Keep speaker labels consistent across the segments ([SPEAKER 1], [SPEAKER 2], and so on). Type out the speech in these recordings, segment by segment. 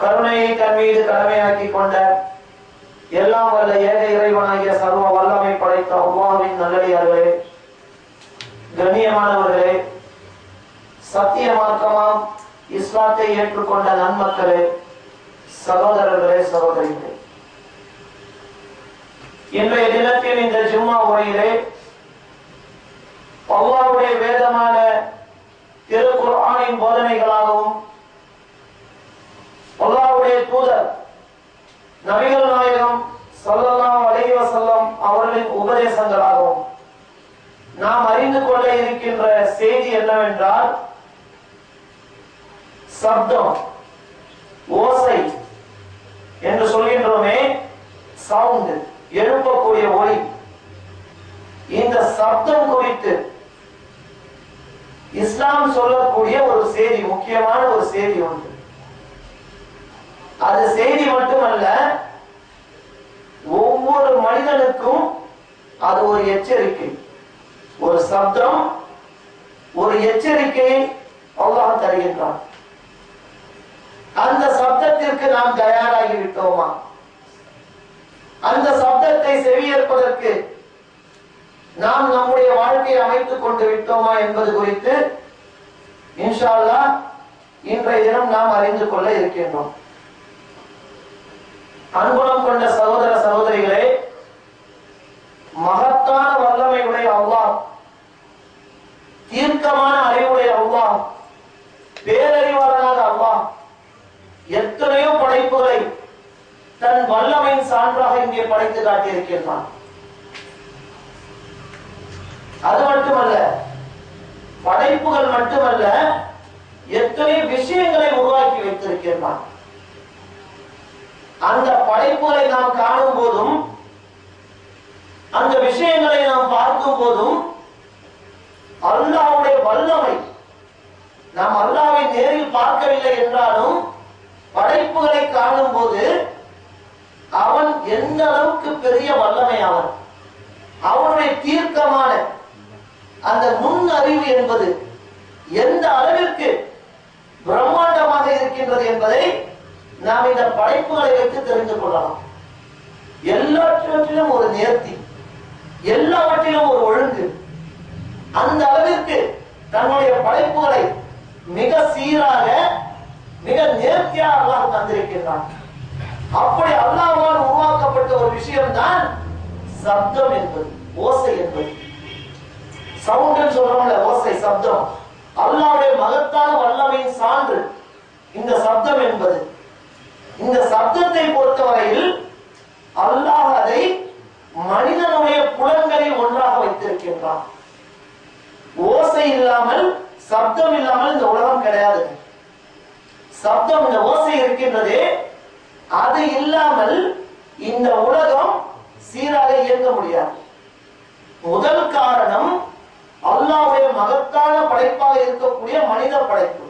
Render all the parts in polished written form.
[SPEAKER 1] கருணையை தன் மீது கடமையாக்கி கொண்ட எல்லாம் வல்ல ஏக இறைவனாகிய சர்வ வல்லமை படைத்த அல்லாஹ்வின் நல்லடியார்களே, கண்ணியமானவர்களே, சத்திய மார்க்கமாம் இஸ்லாத்தை ஏற்றுக்கொண்ட நன்மக்களே, சகோதரர்களே, சகோதரிகளே, இன்றைய தினத்தில் இந்த ஜும்மா உரையிலே அல்லாஹ்வுடைய வேதமான திருக்குர்ஆனின் போதனைகளாகவும் அல்லாஹ்வுடைய தூதர் நபிகள் நாயகம் ஸல்லல்லாஹு அலைஹி வஸல்லம் அவர்களின் உபதேசங்களாகவும் நாம் அறிந்து கொள்ள இருக்கின்ற செய்தி என்னவென்றால், சப்தம், ஓசை என்று சொல்கின்றோமே, சவுண்ட், எழுப்பக்கூடிய ஒலி. இந்த சப்தம் குறித்து இஸ்லாம் சொல்லக்கூடிய ஒரு செய்தி, முக்கியமான ஒரு செய்தி உண்டு. அது செய்தி மட்டுமல்ல, ஒவ்வொரு மனிதனுக்கும் அது ஒரு எச்சரிக்கை. ஒரு சப்தம், ஒரு எச்சரிக்கையை அல்லாஹ் தருகின்றான். அந்த சப்தத்திற்கு நாம் தயாராகி விட்டோமா? அந்த சப்தத்தை செவியேற்பதற்கு நாம் நம்முடைய வாழ்க்கையை அமைத்துக் கொண்டு விட்டோமா என்பது குறித்து இன்ஷா அல்லாஹ் இன்றைய தினம் நாம் அறிந்து கொள்ள இருக்கின்றோம். அன்புடன் கொண்ட சகோதர சகோதரிகளே, மகத்தான வல்லமையுடைய அல்லாஹ், தீர்க்கமான அறிவுடைய அல்லாஹ், பேரறிவாளனாக அல்லாஹ் எத்தனையோ படைப்புகளை தன் வல்லமையின் சான்றாக இங்கே படைத்து காட்டியிருக்கின்றான். அது மட்டுமல்ல, படைப்புகள் மட்டுமல்ல, எத்தனை விஷயங்களை உருவாக்கி வைத்திருக்கின்றான். அந்த படைப்புகளை நாம் காணும் போதும், அந்த விஷயங்களை நாம் பார்க்கும் போதும் அல்லாஹ்வுடைய வல்லமை, நாம் அல்லாஹ்வை நேரில் பார்க்கவில்லை என்றாலும் படைப்புகளை காணும் போது அவன் எந்த அளவுக்கு பெரிய வல்லமை, அவனுடைய தீர்க்கமான அந்த நுண் அறிவு என்பது எந்த அளவிற்கு பிரம்மாண்டமாக இருக்கின்றது என்பதை நாம் இந்த படைப்புகளை வைத்து தெரிந்து கொள்ளலாம். எல்லாவற்றிலும் ஒரு நேர்த்தி, எல்லாவற்றிலும் ஒரு ஒழுங்கு, அந்த அளவிற்கு தன்னுடைய படைப்புகளை மிக சீராக, மிக நேர்த்தியாக அல்லாஹ் தந்திருக்கின்றான். அப்படி அல்லாஹ்வால் உருவாக்கப்பட்ட ஒரு விஷயம்தான் சப்தம் என்பது, ஓசை என்பது. சவுண்ட் சொல்றோம்ல, ஓசை, சப்தம். அல்லாஹ்வுடைய மகத்தான வல்லமையின் சான்று இந்த சப்தம் என்பது. இந்த சப்தத்தை பொறுத்தவரையில் அல்லாஹ் அதை மனிதனுடைய புலன்களில் ஒன்றாக வைத்திருக்கின்றான். ஓசை இல்லாமல், சப்தம் இல்லாமல் இந்த உலகம் கிடையாது. சப்தம், இந்த ஓசை இருக்கின்றதே, அது இல்லாமல் இந்த உலகம் சீராக இயங்க முடியாது. முதல் காரணம் அல்லாஹ்வுடைய மகத்தான படைப்பாக இருக்கக்கூடிய மனித படைப்பு.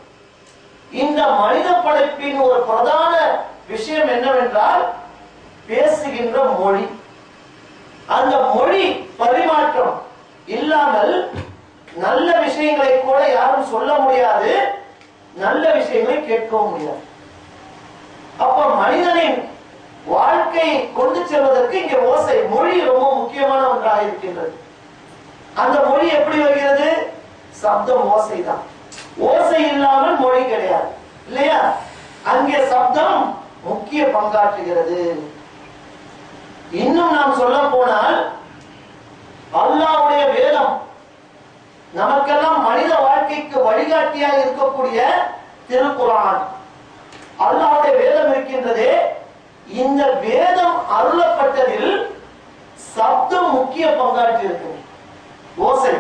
[SPEAKER 1] இந்த மனித படைப்பின் ஒரு பிரதான விஷயம் என்னவென்றால் பேசுகின்ற மொழி. அந்த மொழி பரிமாற்றம் இல்லாமல் நல்ல விஷயங்களை கூட யாரும் சொல்ல முடியாது, நல்ல விஷயங்களை கேட்கவும் முடியாது. அப்ப மனிதனின் வாழ்க்கையை கொண்டு செல்வதற்கு இங்கே ஓசை, மொழி ரொம்ப முக்கியமான ஒன்றாக இருக்கின்றது. அந்த மொழி எப்படி வருகிறது? சப்தம், ஓசை தான். ஓசை இல்லாமல் மொழி கிடையாது, இல்லையா? அங்கே சப்தம் முக்கிய பங்காற்றுகிறது. இன்னும் நாம் சொல்ல போனால், அல்லாஹ்வுடைய வேதம், நமக்கெல்லாம் மனித வாழ்க்கைக்கு வழிகாட்டியாக இருக்கக்கூடிய திருக்குர்ஆன், அல்லாஹ்வுடைய வேதம் இருக்கின்றதே, இந்த வேதம் அருளப்பட்டதில் சப்தம் முக்கிய பங்காற்றி இருக்கிறது. ஓசை.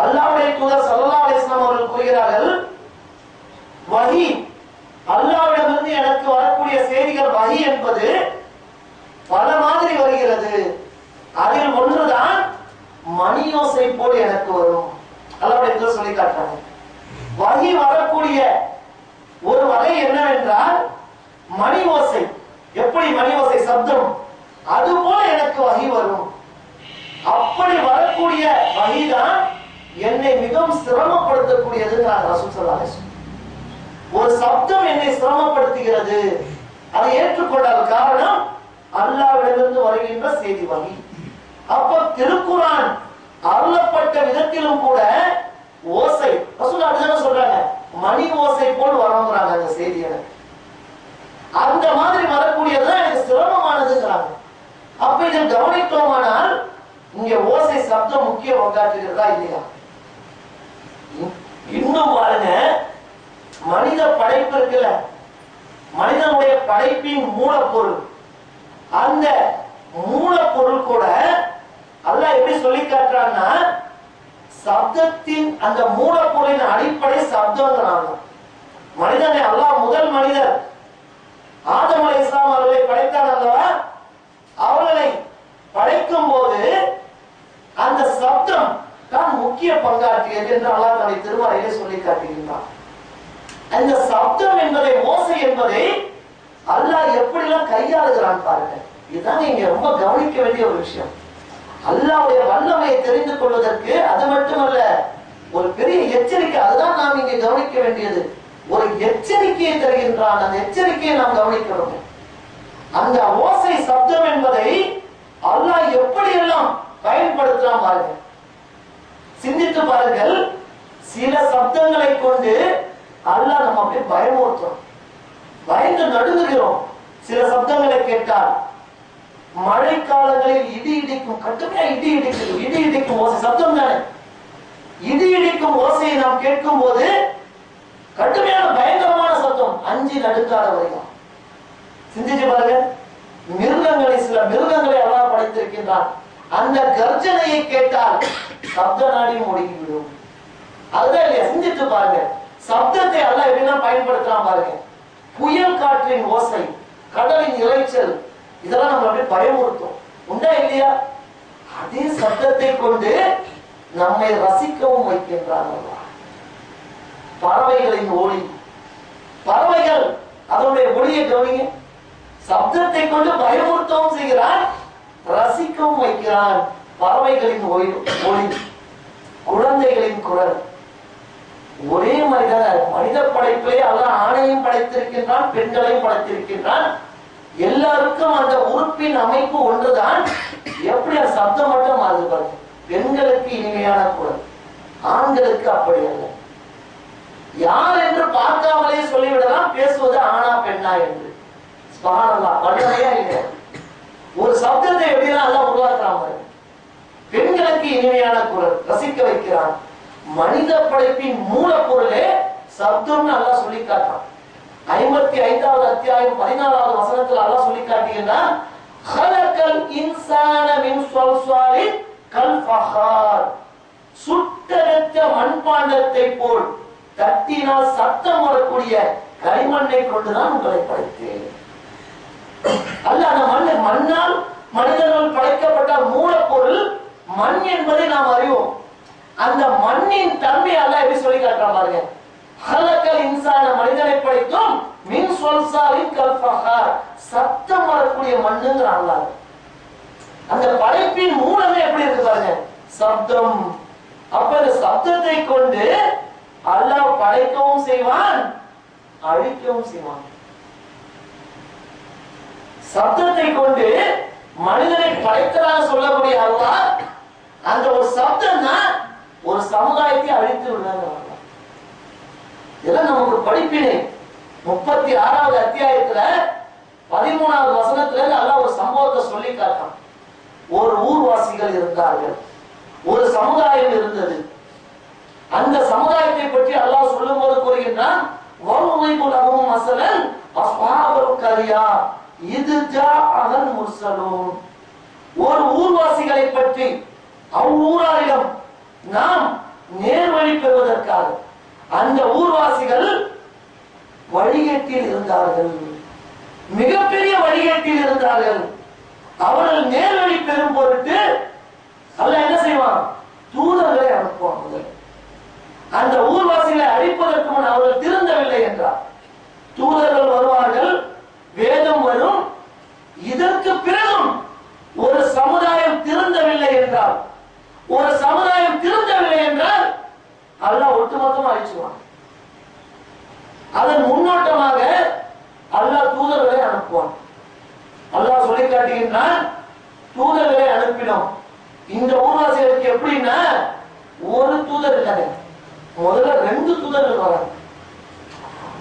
[SPEAKER 1] அல்லாஹ்வுடைய தூதர் ஸல்லல்லாஹு அலைஹி வஸல்லம் அவர்கள் கூறுகிறார்கள், வஹி, அல்லாஹ்விடமிருந்து எனக்கு வரக்கூடிய செய்திகள், வஹி என்பது பல மாதிரி வருகிறது. அதில் ஒன்றுதான் மணியோசை போல் எனக்கு வரும். அல்லாஹ்வுடைய தூதர் சொல்லி காட்டுறாங்க. வஹி வரக்கூடிய ஒரு வகை என்னவென்றால் மணி ஓசை. எப்படி மணி ஓசை சப்தம், அது போல எனக்கு வஹி வரும். அப்படி வரக்கூடிய வஹி தான் என்னை மிகவும் சிரமப்படுத்தக்கூடியது. ரசூல் ஸல்லல்லாஹு அலைஹி வஸல்லம் ஒரு சப்தம் என்னை சிரமப்படுத்துகிறது, அதை ஏற்றுக்கொண்டால் காரணம் அல்லாஹ்விடமிருந்து வருகின்ற செய்தி வகை. அப்ப திருக்குர்ஆன் அருளப்பட்ட விதத்திலும் கூட ஓசை ரசூல் அப்படிதான் சொல்றாங்க, மணி ஓசை போல் வரணுங்கிறாங்க அந்த செய்தி. எனக்கு அந்த மாதிரி வரக்கூடியதுதான் எனக்கு சிரமமானதுங்கிறாங்க. அப்ப இதில் கவனித்தோமானால் இங்க ஓசை சப்தம் முக்கிய பங்காற்றுகிறதா இல்லையா? இன்னும் பாருங்க, மனித படைப்பு இருக்குல்ல, மனிதனுடைய படைப்பின் மூலப்பொருள், அந்த மூலப்பொருள் கூட அல்லாஹ் எப்படி சொல்லி காட்டுறான்னா சப்தத்தின் அந்த மூலப்பொருளின் அடிப்படை சப்தங்கிறாங்க. மனிதனை அல்லாஹ் முதல் மனிதர் ஆதம் அலைஹிஸ்ஸலாம் அவர்களை படைத்தான் அல்லவா? அவர்களை படைக்கும் போது அந்த சப்தம் தான் முக்கிய பங்காற்றியது என்று அல்லாஹ் தன்னுடைய திருமறையிலே சொல்லி காட்டுகின்றான். அந்த சப்தம் என்பதை, ஓசை என்பதை அல்லாஹ் எப்படிலாம் கையாளுகிறான் பாருங்க. இதுதான் நீங்க ரொம்ப கவனிக்க வேண்டிய ஒரு விஷயம். அல்லாஹ்வுடைய வல்லமையை தெரிந்து கொள்வதற்கு அது மட்டுமல்ல, ஒரு பெரிய எச்சரிக்கை. அதுதான் நாம் இங்கே கவனிக்க வேண்டியது. ஒரு எச்சரிக்கையை தருகின்றான். அந்த எச்சரிக்கையை நாம் கவனிக்கிறோம். அந்த ஓசை சப்தம் என்பதை அல்லாஹ் எப்படியெல்லாம் பயன்படுத்தலாம் பாருங்க. சிந்தித்து பாருங்கள். சில சப்தங்களை கொண்டு அல்லாஹ் நம்ம அப்படியே பயமுறுத்தும், பயந்து நடுங்குகிறோம். சில சப்தங்களை கேட்டால் மழை காலங்களில் இடி இடிக்கும், கட்டுமையா இடி இடிக்கும் ஓசை சப்தம் தானே. இடி இடிக்கும் ஓசையை நாம் கேட்கும் போது கடுமையான பயங்கரமான சத்தம், அஞ்சி நடுங்காத வரைக்கும். சிந்திச்சு பாருங்க. மிருகங்களை, சில மிருகங்களை அல்லாஹ் படைத்திருக்கின்றான். அந்த கர்ஜனையை கேட்டால் சப்த நாடி முடங்கிவிடும். அதுதான் இல்லையா? சிந்திச்சு பாருங்க. சப்தத்தை அல்லாஹ் எப்படிலாம் பயன்படுத்தலாம் பாருங்க. புயல் காற்றின் ஓசை, கடலின் இரைச்சல், இதெல்லாம் நம்ம அப்படியே பயமுறுத்தும். உண்டா இல்லையா? அதே சப்தத்தை கொண்டு நம்மை ரசிக்கவும் வைக்கின்றான். பறவைகளின் ஒளி, பறவைகள் அதனுடைய ஒளியை கவனிங்க. சப்தத்தை கொண்டு பயமுறுத்தவும் செய்கிறான், ரசிக்கவும் வைக்கிறான். பறவைகளின் ஒளி, குழந்தைகளின் குரல், ஒரே மனித படைப்பிலே அல்லாஹ் ஆணையும் படைத்திருக்கின்றான், பெண்களையும் படைத்திருக்கின்றான். எல்லாருக்கும் அந்த உறுப்பின் அமைப்பு ஒன்றுதான். எப்படி சப்தம் மட்டும் மாறுது பாருங்க. பெண்களுக்கு இனிமையான குரல், ஆண்களுக்கு அப்படி அல்ல. யார் என்று பார்க்காமலே சொல்லிவிடலாம் பேசுவது ஆனா பெண்ணா என்று. சுப்ஹானல்லாஹ், வல்லமையா இல்லை. ஒரு சப்தத்தை எப்படிலாம் அல்லாஹ் உருவாக்குறாங்க. பெண்களுக்கு இனிமையான குரல், ரசிக்க வைக்கிறான். மனித படைப்பின் மூலப்பொருளே சப்தம்னு அல்லாஹ் சொல்லி காட்டுறான். 55வது அத்தியாயம் 14வது வசனத்தில் அல்லாஹ் சொல்லி காட்டுகிறான், خلقல் இன்சான மின் ஸல்ஸாலின் கல் ஃபஹார். சுட்டெடுத்த மண்பாண்டத்தை போல் தட்டினால் சத்தம் வரக்கூடிய களிமண்ணை கொண்டுதான் உங்களை படைத்தேன். அல்ல, அந்த மண்ணால் மனிதர்கள் படைக்கப்பட்ட மூலப்பொருள் மண் என்பதை நாம் அறிவோம். அந்த மண்ணின் தன்மை அல்லாஹ் எப்படி சொல்லி காட்டுறான் பாருங்க. ஹலக்கல் இன்சான, மனிதனை படைத்தோம், மின் ஸல்ஸாலின் கல் ஃபஹார், சத்தம் வரக்கூடிய மண்ணுங்கிற அல்லாஹ். அந்த படைப்பின் மூலமே எப்படி இருக்கு பாருங்க, சப்தம். அப்ப இந்த சப்தத்தை கொண்டு அல்லாஹ் படைக்கவும் செய்வான், அழிக்கவும் செய்வான். சப்தத்தை கொண்டு மனிதனை படைத்ததாக சொல்லக்கூடிய அல்லாஹ் அந்த ஒரு சப்தம் தான் ஒரு சமுதாயத்தை அழித்து விடுறாங்க. இதெல்லாம் நமக்கு படிப்பினை. 36வது அத்தியாயத்துல 13வது வசனத்துல அல்லாஹ் ஒரு சம்பவத்தை சொல்லி காட்டான். ஒரு ஊர்வாசிகள் இருந்தார்கள், ஒரு சமுதாயம் இருந்தது. அந்த சமுதாயத்தை பற்றி அல்லாஹ் சொல்லும் போது கூறுகின்றான், ஒரு ஊர்வாசிகளை பற்றி அவ்வூராரிடம் நாம் நேர்வழி பெறுவதற்காக அந்த ஊர்வாசிகள் வழிகேட்டில் இருந்தார்கள், மிகப்பெரிய வழிகேட்டில் இருந்தார்கள். அவர்கள் நேர்வழி பெறும் பொருட்டு அல்லாஹ் என்ன செய்வான், தூதர்களை அனுப்புவாங்க. அந்த ஊர்வாசிகளை அழிப்பதற்கு முன் அவர்கள் திருந்தவில்லை என்றார். தூதர்கள் வருவார்கள், வேதம் வரும். இதற்கு பிறகும் ஒரு சமுதாயம் திருந்தவில்லை என்றால், ஒரு சமுதாயம் திருந்தவில்லை என்றால் அல்லாஹ் ஒட்டுமொத்தமா அழிச்சுவான். அதன் அல்லாஹ் தூதர்களை அனுப்புவான். அல்லாஹ் சொல்லி காட்டுகின்றான், தூதர்களை அனுப்பினோம். இந்த ஊர்வாசிகளுக்கு எப்படின்னா, ஒரு தூதர் இருக்காங்க, முதல்ல 2 தூதர்கள் வராங்க.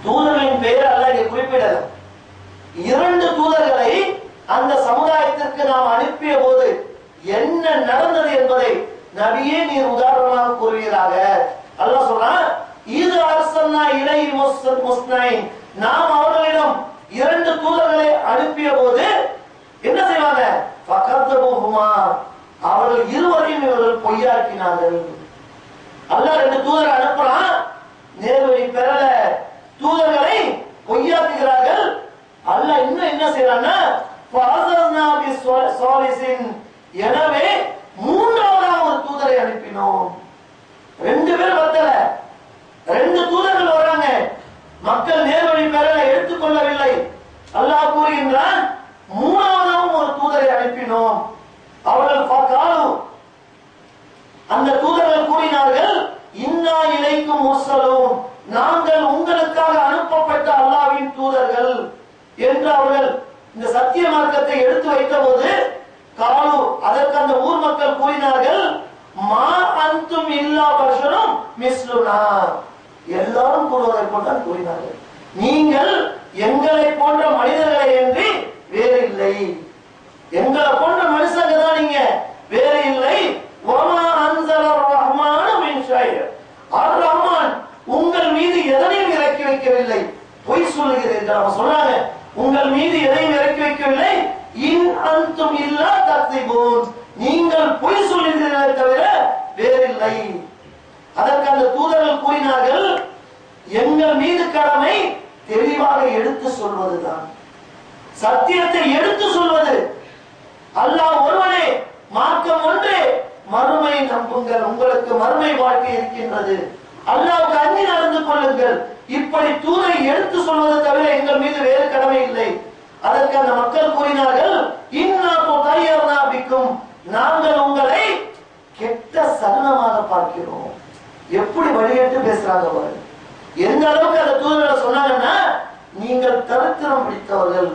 [SPEAKER 1] தூதர்களின் பெயர் அல்லாஹ் இங்கே குறிப்பிடல. 2 தூதர்களை அந்த சமுதாயத்திற்கு நாம் அனுப்பிய போது என்ன நடந்தது என்பதை நபியே நீர் உதாரணமாக கூறுவீராக. அல்லாஹ் சொல்றான், இது அரசன்னா இலை முஸ்னைன், நாம் அவர்களிடம் 2 தூதர்களை அனுப்பிய போது என்ன செய்வாங்க? ஃபகதபுஹுமா, அவர்கள் இருவரையும் இவர்கள் பொய்யாக்கினார்கள். அல்லாஹ் 2 தூதரை அனுப்புறான், நேர்வழி பெறல, தூதர்களை பொய்யாக்குகிறார்கள். அல்லாஹ் இன்னும் என்ன செய்யறான்னா, எனவே 3வது ஒரு தூதரை அனுப்பினோம். 2 பேர் பத்தல, 2 தூதர்கள் வராங்க. மக்கள் நேர்வழி பெறல, எடுத்துக்கொள்ளவில்லை. அல்லாஹ் கூறுகின்றான், 3வது ஒரு தூதரை அனுப்பினோம். அவர்கள் அந்த தூதர்கள் கூறினார்கள், இன்னா இலைக்கும் முர்சலூன், நாங்கள் உங்களுக்காக அனுப்பப்பட்ட அல்லாஹ்வின் தூதர்கள் என்று அவர்கள் இந்த சத்திய மார்க்கத்தை எடுத்து வைத்த போது காலு, அதற்கு அந்த ஊர் மக்கள் கூறினார்கள், மா அன்தும் இல்லா பஷரும் மிஸ்லுனா, எல்லாரும் கூறுவதை போன்றுதான் கூறினார்கள், நீங்கள் எங்களை போன்ற மனிதர்களை என்று வேறு இல்லை, எங்களை போன்ற மனுஷங்க தான் நீங்க, வேறு இல்லை. வமா அன்ஸலர் ரஹ்மானு மின் ஷைஅ, அர் ரஹ்மான் உங்கள் மீது எதனையும் இறக்கி வைக்கவில்லை. பொய் சொல்லுகிறீர்கள், அவங்க சொல்றாங்க, உங்கள் மீது எதையும் இறக்கி வைக்கவில்லை. இன் அன்தும் இல்லா தக்ஸிபூன், நீங்கள் பொய் சொல்லுகிறீர்களே தவிர வேறில்லை. அதற்கு அந்த தூதர்கள் கூறினார்கள், எங்கள் மீது கடமை தெளிவாக எடுத்து சொல்வதுதான், சத்தியத்தை எடுத்து சொல்வது. அல்லாஹ் ஒருவனே, மார்க்கம் ஒன்றே, மறுமை நம்புங்கள், உங்களுக்கு மறுமை வாழ்க்கை இருக்கின்றது, அல்லாஹ்வுக்கு அஞ்சி நடந்து கொள்ளுங்கள், இப்படி தூதை எடுத்து சொல்வதை தவிர எங்கள் மீது வேறு கடமை இல்லை. அதற்கு அந்த மக்கள் கூறினார்கள், இன்னா துதையர்னா பிக்கும், நாங்கள் உங்களை கெட்ட சகுனமாக பார்க்கிறோம். எப்படி வழியேற்று பேசுறாங்க பாருங்க. எந்த அளவுக்கு அந்த தூதர்களை சொன்னாங்கன்னா, நீங்கள் தரித்திரம் பிடித்தவர்கள்.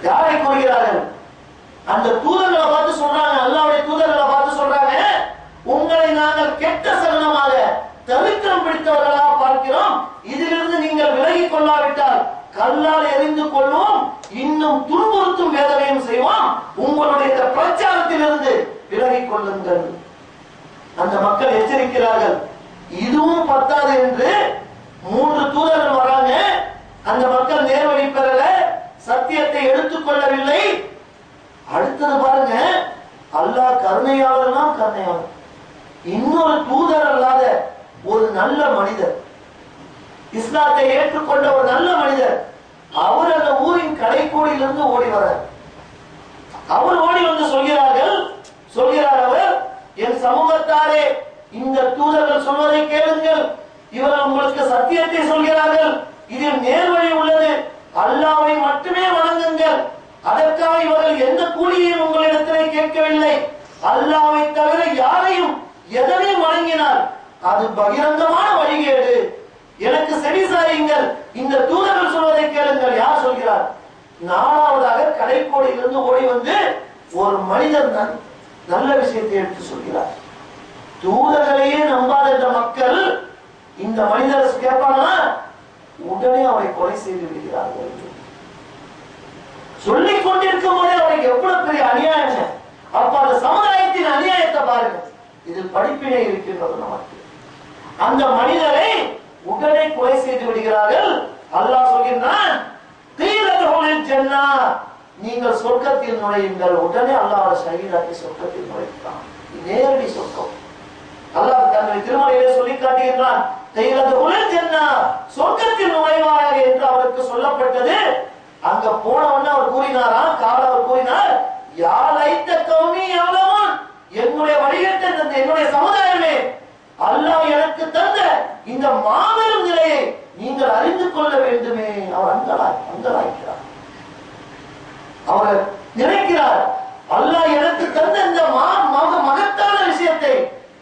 [SPEAKER 1] யாரை கூறுகிறார்கள்? அந்த தூதர்களை பார்த்து சொல்றாங்க, அல்லாஹ்வுடைய தூதர்களை பார்த்து சொல்றாங்க, உங்களை நாங்கள் கெட்ட சகுனமாக தரித்திரம் பிடித்தவர்களாக பார்க்கிறோம். இதிலிருந்து நீங்கள் விலகிக் கொள்ளாவிட்டால் கல்லால் எரிந்து கொள்வோம், இன்னும் துன்புறுத்தும் வேதனையும் செய்வோம், உங்களுடைய பிரச்சாரத்திலிருந்து விலகிக் கொள்ளுங்கள். அந்த மக்கள் எச்சரிக்கிறார்கள். இதுவும் பத்தாது என்று 3 தூதர்கள் வராங்க. அந்த மக்கள் நேர்வழி பெறல, சத்தியத்தை எடுத்துக்கொள்ளவில்லை. அடுத்தது பாருங்க, அல்லாஹ் கருணையாளர்னா கருணையாளர். இன்னொரு தூதர் அல்லாத ஒரு நல்ல மனிதர், இஸ்லாத்தை ஏற்றுக்கொண்ட ஒரு நல்ல மனிதர், அவர் அந்த ஊரின் கடைக்கோடியிலிருந்து ஓடி வர, அவர் ஓடி வந்து சொல்கிறார் அவர், என் சமூகத்தாரே, இந்த தூதர்கள் சொல்வதை கேளுங்கள், இவர்கள் உங்களுக்கு சத்தியத்தை சொல்கிறார்கள், இதில் நேர்வழி உள்ளது, அல்லாஹ்வை மட்டுமே வணங்குங்கள், அதற்காக இவர்கள் எந்த கூலியையும் உங்களிடத்திலே கேட்கவில்லை, அல்லாஹ்வை தவிர யாரையும் எதனையும் வணங்கினால் அது பகிரங்கமான வழிகேடு, எனக்கு செவி சாயுங்கள், இந்த தூதர்கள் சொல்வதை கேளுங்கள். யார் சொல்கிறார்? 4வதாக கடைக்கோடியிலிருந்து ஓடி வந்து ஒரு மனிதன் நல்ல விஷயத்தை எடுத்து சொல்கிறார். தூதர்களையே நம்பாத இந்த மக்கள் இந்த மனிதர் கேட்பாங்கன்னா உடனே அவரை கொலை செய்து விடுகிறார்கள். சொல்லிக் கொண்டிருக்கும் போதே அவருக்கு எவ்வளவு பெரிய அநியாயம். அப்ப அந்த சமுதாயத்தின் அநியாயத்தை பாருங்க, இதில் படிப்பினை இருக்கின்றது நமக்கு. அந்த மனிதரை உடனே கொலை செய்து விடுகிறார்கள். அல்லாஹ் சொல்கின்றான், நீங்கள் சொர்க்கத்தில் நுழையுங்கள். உடனே அல்லாஹ் ஷஹீதாக்கி சொர்க்கத்தில் நுழைத்தான். நேரடி சொர்க்கம். அல்லாஹ் தன்னுடைய திருமலையிலே சொல்லி காட்டுகின்றான், சொர்க்கத்தில் நுழைவாயாக என்று அவருக்கு சொல்லப்பட்டது. அங்க போனவொன்னு அவர் கூறினாராம், அவர் கூறினார், யாழைத்த கௌமி யாழவன், என்னுடைய வழிகட்ட என்னுடைய சமுதாயமே, அல்லாஹ் எனக்கு தந்த இந்த மாபெரும் நிலையை நீங்கள் அறிந்து கொள்ள வேண்டுமே. அவர் அங்கலாய்க்கிறார். அவர் நினைக்கிறார், அல்லாஹ் எனக்கு தந்த இந்த மகத்தான விஷயத்தை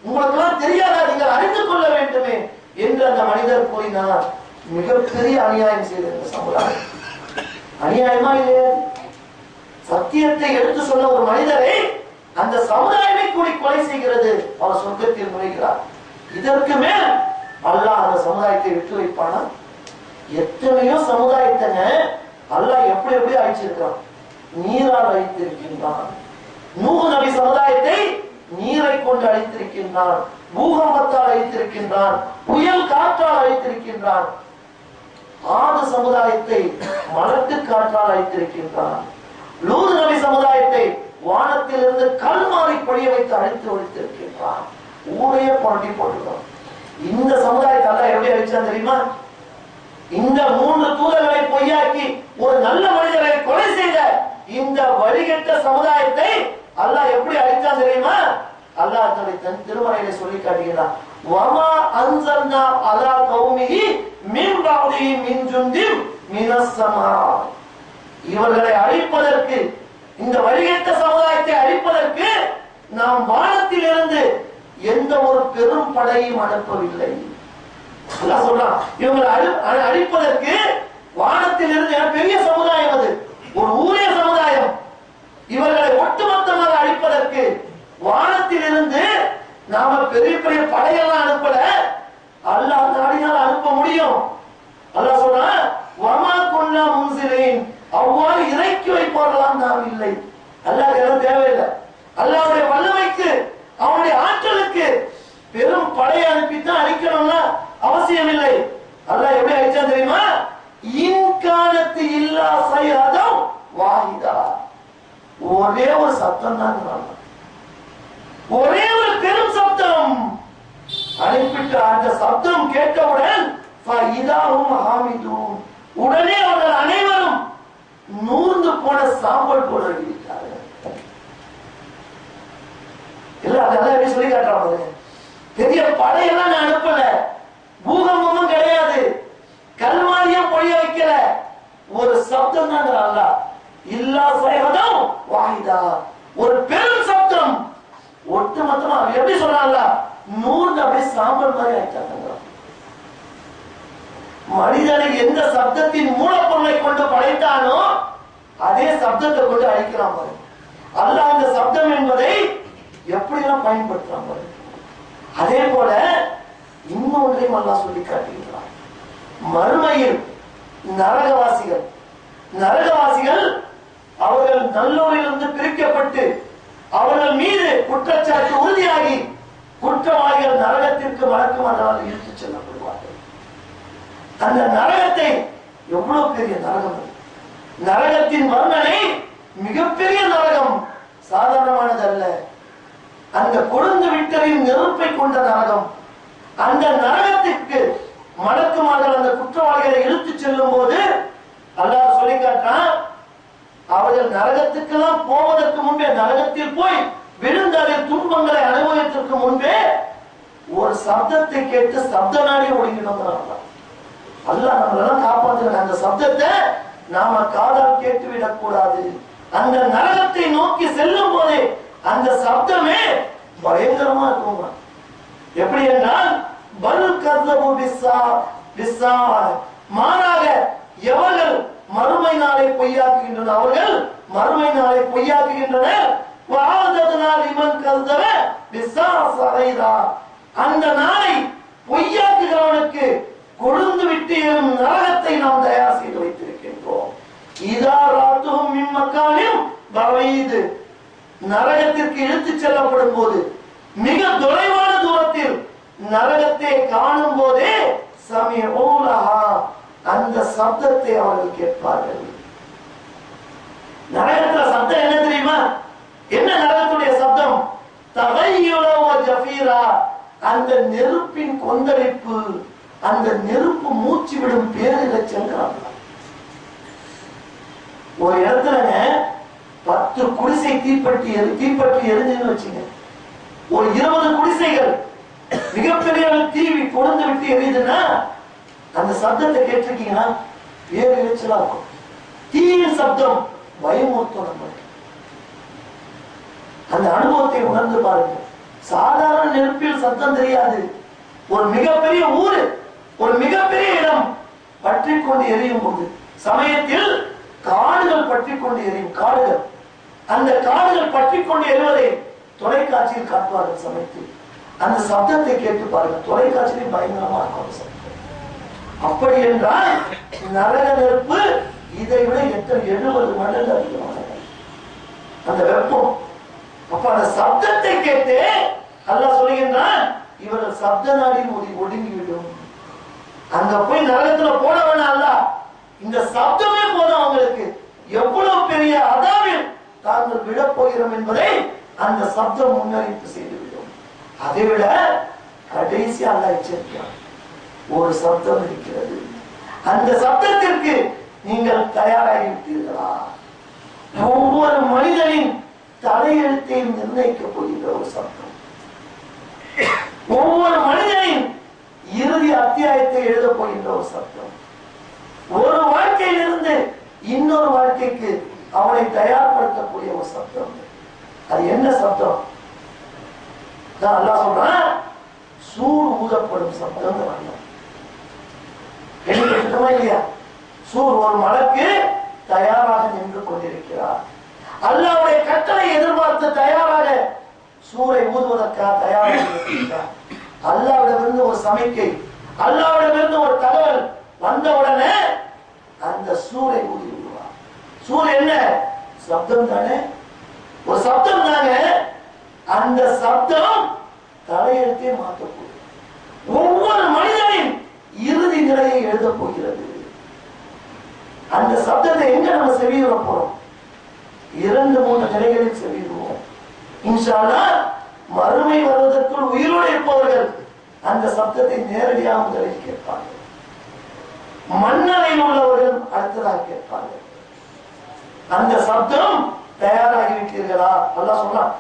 [SPEAKER 1] உங்களுக்கு எல்லாம் தெரியாதா, நீங்கள் அறிந்து கொள்ள வேண்டுமே என்று அந்த மனிதர் கூறினார். மிகப்பெரிய அநியாயம் செய்த இந்த சமுதாயம். அநியாயமா இல்லையா? சத்தியத்தை எடுத்து சொன்ன ஒரு மனிதரை அந்த சமுதாயமே கூடி கொலை செய்கிறது, அவர் சொர்க்கத்தில் நுழைகிறார். இதற்கு மேல் அல்லாஹ் அந்த சமுதாயத்தை விட்டு வைப்பானா? எத்தனையோ சமுதாயத்தங்க அல்லாஹ் எப்படி எப்படி அழிச்சிருக்கான். நீரால் அழித்திருக்கின்றான். நூஹ் நபி சமுதாயத்தை நீரை கொண்டு அழித்திருக்கின்றான், பூகம்பத்தால் அழித்திருக்கின்றான், புயல் காற்றால் அழித்திருக்கின்றான். ஆது சமுதாயத்தை மலட்டு காற்றால் அழித்திருக்கின்றான். லூத் நபி சமுதாயத்தை வானத்திலிருந்து கல்மாரி பொழிய வைத்து அழித்து ஒழித்திருக்கின்றான். ஊரையே புரட்டி போட்டுருக்கான். இந்த சமுதாயத்தை அல்லாஹ் எப்படி அழிச்சான் தெரியுமா? இந்த 3 தூதர்களை பொய்யாக்கி ஒரு நல்ல மனிதரை கொலை செய்த இந்த வழிகட்ட சமுதாயத்தை அல்லாஹ் எப்படி அழிச்சான் தெரியுமா? அல்லாஹ் தன் திருமறையில சொல்லி காட்டுகிறான். வமா அன்சல்னா அலா கௌமிஹி மின் பஅதிஹி மின் ஜுந்தின் மினஸ் ஸமா. இவர்களை அழிப்பதற்கு, இந்த வழிகட்ட சமுதாயத்தை அழிப்பதற்கு நாம் வானத்திலிருந்து எந்த ஒரு பெரும் படையும் அனுப்பவில்லை. அல்லாஹ் சொல்றான், இவங்களை அழிப்பதற்கு வானத்திலிருந்து பெரிய சமுதாயம், அது ஒரு ஊழிய சமுதாயம், இவர்களை ஒட்டுமொத்தமாக அழிப்பதற்கு வானத்திலிருந்து நாம பெரிய பெரிய படையெல்லாம் அனுப்பல, அல்லாஹ் நாடினால் அனுப்ப முடியும். அல்லாஹ் சொல்றான், வமா குன்னா முன்சிலின், அவ்வாறு இறக்கி வைப்பவர்களாம் நாம் இல்லை. அல்லாஹ் எதுவும் தேவையில்லை. அல்லாஹ்வுடைய வல்லமைக்கு, அவனுடைய ஆற்றலுக்கு பெரும் படையை அனுப்பித்தான் அழிக்கணும்னா அவசியம் இல்லை. அல்லாஹ் எப்படி அழிச்சா தெரியுமா? இன்கானத்து இல்லா சைஹதம் வாஹிதா, ஒரே ஒரு சத்தம் தான், ஒரே ஒரு பெரும் சப்தம் அனுப்பிட்ட. அந்த சப்தம் கேட்டவுடன் உடனே அவர்கள் அனைவரும் நூர்ந்து போன சாம்பல் போல இருக்கிறார்கள். இல்ல அதெல்லாம் எப்படி சொல்லி காட்டுறாங்க? பெரிய படையெல்லாம் நான் அனுப்பல, பூகம்பமும் கிடையாது, கல்மாரியும் பொழிய வைக்கல, ஒரு சப்தம் தான் அல்லாஹ். இல்லா சைஹதம் வாஹிதா, ஒரு பெரும் சப்தம். ஒட்டுமொத்தமா எப்படி சொல்றாங்க? நூறு அப்படி சாம்பல் மாதிரி ஆயிட்டாங்க. மனிதனை எந்த சப்தத்தின் மூலப்பொருளை கொண்டு படைத்தானோ அதே சப்தத்தை கொண்டு அழிக்கிறான். அல்லாஹ் அந்த சப்தம் என்பதை எப்படிலாம் பயன்படுத்துறாங்க. அதே போல இன்னொன்றையும் அல்லாஹ் சொல்லி காட்டுகிறான். மறுமையில் நரகவாசிகள் அவர்கள் நல்லோரிலிருந்து பிரிக்கப்பட்டு அவர்கள் மீது குற்றச்சாட்டு உறுதியாகி குற்றவாளிகள் நரகத்திற்கு மலக்குமாரால் இழுத்துச் செல்லப்படுவார்கள். அந்த நரகத்தை, எவ்வளவு பெரிய நரகம், நரகத்தின் வர்ணனை மிகப்பெரிய நரகம், சாதாரணமானது அல்ல. அந்த கொழுந்து விட்டரின் நெருப்பை கொண்ட நரகம். அந்த நரகத்திற்கு மலக்குமார்கள் அந்த குற்றவாளிகளை இழுத்துச் செல்லும் போது அல்லாஹ் சொல்லி காட்டான், அவர்கள் நரகத்துக்கெல்லாம் போவதற்கு முன்பே, நரகத்தில் போய் விழுந்து அதில் துன்பங்களை அனுபவத்திற்கு முன்பே ஒரு சப்தத்தை கேட்டு சப்த நாடி ஒடுங்கிடும். அல்லாஹ் நம்மளெல்லாம் காப்பாற்றுங்க. அந்த சப்தத்தை நாம காதால் கேட்டு விடக் கூடாது. அந்த நரகத்தை நோக்கி செல்லும் போதே அந்த சப்தமே பயங்கரமா இருக்கும். எப்படி என்றால் மாறாக எவர்கள் மறுமை நாளை பொய்யாக்குகின்றனர், அவர்கள் மறுமை நாளை பொய்யாக்குகின்றனர். அந்த நாளை பொய்யாக்குகிறவனுக்கு கொழுந்து விட்டு ஏறும் நரகத்தை நாம் தயார் செய்து வைத்திருக்கின்றோம். நரகத்திற்கு இழுத்துச் செல்லப்படும் போது மிக தொலைவான தூரத்தில் நரகத்தை காணும் போதே அந்த சப்தத்தை அவர்கள் கேட்பார்கள். நரகத்துல சப்தம் என்ன தெரியுமா? என்ன நரகத்துடைய சப்தம்? அந்த நெருப்பின் கொந்தளிப்பு, அந்த நெருப்பு மூச்சு விடும் பேரிடர். ஒரு இடத்துல 10 குடிசை தீப்பற்றி எரிஞ்சுன்னு வச்சுங்க. ஒரு 20 குடிசைகள் மிகப்பெரிய தீவி கொழுந்து விட்டு எரியுதுன்னா அந்த சப்தத்தை கேட்டிருக்கீங்கன்னா வேறு இறைச்சலா இருக்கும். தீயின் சப்தம் பயமுறுத்தும். நம்ம அந்த அனுபவத்தை உணர்ந்து பாருங்க. சாதாரண நெருப்பில் சத்தம் தெரியாது. ஒரு மிகப்பெரிய ஊரு, ஒரு மிகப்பெரிய இடம், பற்றி கொண்டு எரியும் போது சமயத்தில் காடுகள் பற்றி கொண்டு எரியும். காடுகள், அந்த காடுகள் பற்றி கொண்டு எரிவதை தொலைக்காட்சியில் காட்டுவார்கள். சமயத்தில் அந்த சப்தத்தை கேட்டு பாருங்க, தொலைக்காட்சியில் பயங்கரமா இருக்கும் சப்தம். அப்படி என்றால் நரக நெருப்பு இதை விட 70 மடங்கு அதிகமானது அந்த வெப்பம். அப்ப அந்த சப்தத்தை கேட்டு அல்லாஹ் சொல்லுகின்றான், இவர்கள் சப்த நாடில் ஒடுங்கிவிடும். அங்க போய் நரகத்துல போட வேணாம் அல்லாஹ், இந்த சப்தமே போதும் அவங்களுக்கு. எவ்வளவு பெரிய அதாவில் தாங்கள் விழப்போகிறோம் என்பதை அந்த சப்தம் முன்னறிவிப்பு செய்துவிடும். அதை விட கடைசி அல்லாஹ் எச்சரிக்கிறான், ஒரு சப்தம் இருக்கிறது, அந்த சப்தத்திற்கு நீங்கள் தயாராகிவிட்டீர்களா? ஒவ்வொரு மனிதனின் தலையெழுத்தையும் நிர்ணயிக்க போகின்ற ஒரு சப்தம், ஒவ்வொரு மனிதனின் இறுதி அத்தியாயத்தை எழுத போகின்ற ஒரு சப்தம், ஒரு வாழ்க்கையிலிருந்து இன்னொரு வாழ்க்கைக்கு அவனை தயார்படுத்தக்கூடிய ஒரு சப்தம். அது என்ன சப்தம்? அல்லாஹ் சொல்றான், சூர் ஊதப்படும் சப்தம். கேள்விப்பட்டிருக்கோமா இல்லையா? சூர், ஒரு மலக்கு தயாராக நின்று கொண்டிருக்கிறார். அல்லாஹ்வுடைய கட்டளை எதிர்பார்த்து தயாராக சூரை ஊதுவதற்காக தயாராக இருக்கிறார். அல்லாஹ்விடமிருந்து ஒரு சமிக்கை, அல்லாஹ்விடமிருந்து ஒரு தகவல் வந்தவுடனே அந்த சூரை ஊதி விடுவார். சூர் என்ன சப்தம் தானே, ஒரு சப்தம் தானே. அந்த சப்தம் தலையெழுத்தே மாற்றப்போகிறது. ஒவ்வொரு மனிதனின் இறுதி நிலையை எழுத போகிறது. அந்த சப்தத்தை எங்க நம்ம செவியுற போறோம்? 2-3 நிலைகளில் செவியுறுவோம். இன்ஷா அல்லாஹ் மறுமை வருவதற்குள் உயிரோடு இருப்பவர்கள் அந்த சப்தத்தை நேரடியாக முதலில் கேட்பார்கள். மண்ணறையில் உள்ளவர்கள் அடுத்ததாக கேட்பார்கள். அந்த சப்தம் தயாராகிவிட்டீர்களா? அல்லாஹ் சொல்றான்,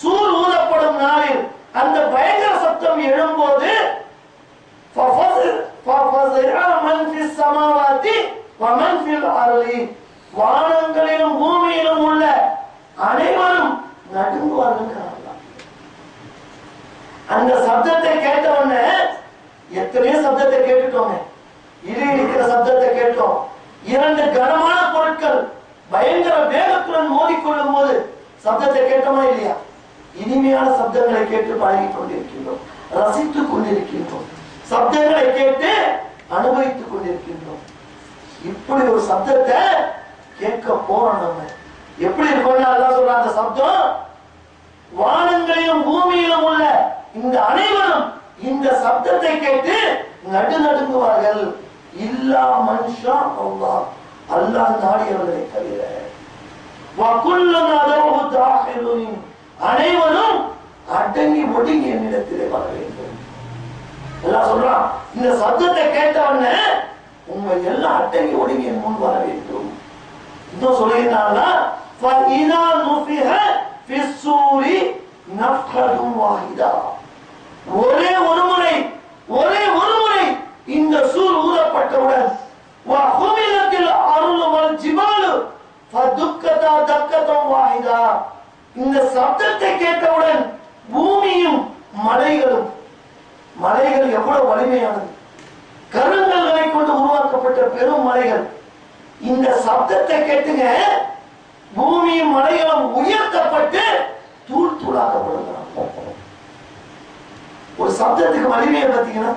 [SPEAKER 1] சூர் ஊதப்படும் நாளில் அந்த பயங்கர சப்தம் எழும்போது வானங்களிலும் பூமியிலும் உள்ள அனைவரும் நடுங்குவார்கள். அந்த சப்தத்தை கேட்டவுடனே, எத்தனையோ சப்தத்தை கேட்டுட்டோங்க, இடி இடிக்கிற சப்தத்தை கேட்டோம், 2 கனமான பொருட்கள் பயங்கர வேகத்துடன் மோதிக்கொள்ளும் போது சப்தத்தை கேட்டோமா இல்லையா? இனிமையான சப்தங்களை கேட்டு பழகிக் கொண்டிருக்கின்றோம், ரசித்துக் கொண்டிருக்கின்றோம், சப்தங்களை கேட்டு அனுபவித்துக் கொண்டிருக்கின்றோம். இப்படி ஒரு சப்தத்தை கேட்க போறோம். நம்ம எப்படி இருக்கோம்னா அல்லாஹ் சொல்ற, அந்த சப்தம் வானங்களிலும் பூமியிலும் உள்ள இந்த அனைவரும் இந்த சப்தத்தை கேட்டு நடுநடுங்குவார்கள். இல்லா மன்ஷா அல்லாஹ், அல்லாஹ் நாடியவர்களை தவிர. அனைவரும் அடங்கி ஒடுங்கி என்னிடத்திலே வர வேண்டும். எல்லாம் சொல்றான், இந்த சப்தத்தை கேட்டவன உங்க எல்லாம் அடங்கி ஒடுங்கி என் முன் வர வேண்டும். இன்னும் சொல்லியிருந்தாங்கன்னா, ஒரே ஒரு முறை இந்த சூர் ஊதப்பட்டவுடன் இந்த சப்தத்தை கேட்டவுடன் பூமியும் மலைகளும், மலைகள் எவ்வளவு வலிமையானது, கருங்கல்களை கொண்டு உருவாக்கப்பட்ட பெரும் மலைகள், இந்த சப்தத்தை கேட்டுங்க பூமியும் மலைகளும் உயர்த்தப்பட்டு தூள் தூளாக்கப்படுகிறார். ஒரு சப்தத்துக்கு வலிமையை பார்த்தீங்கன்னா,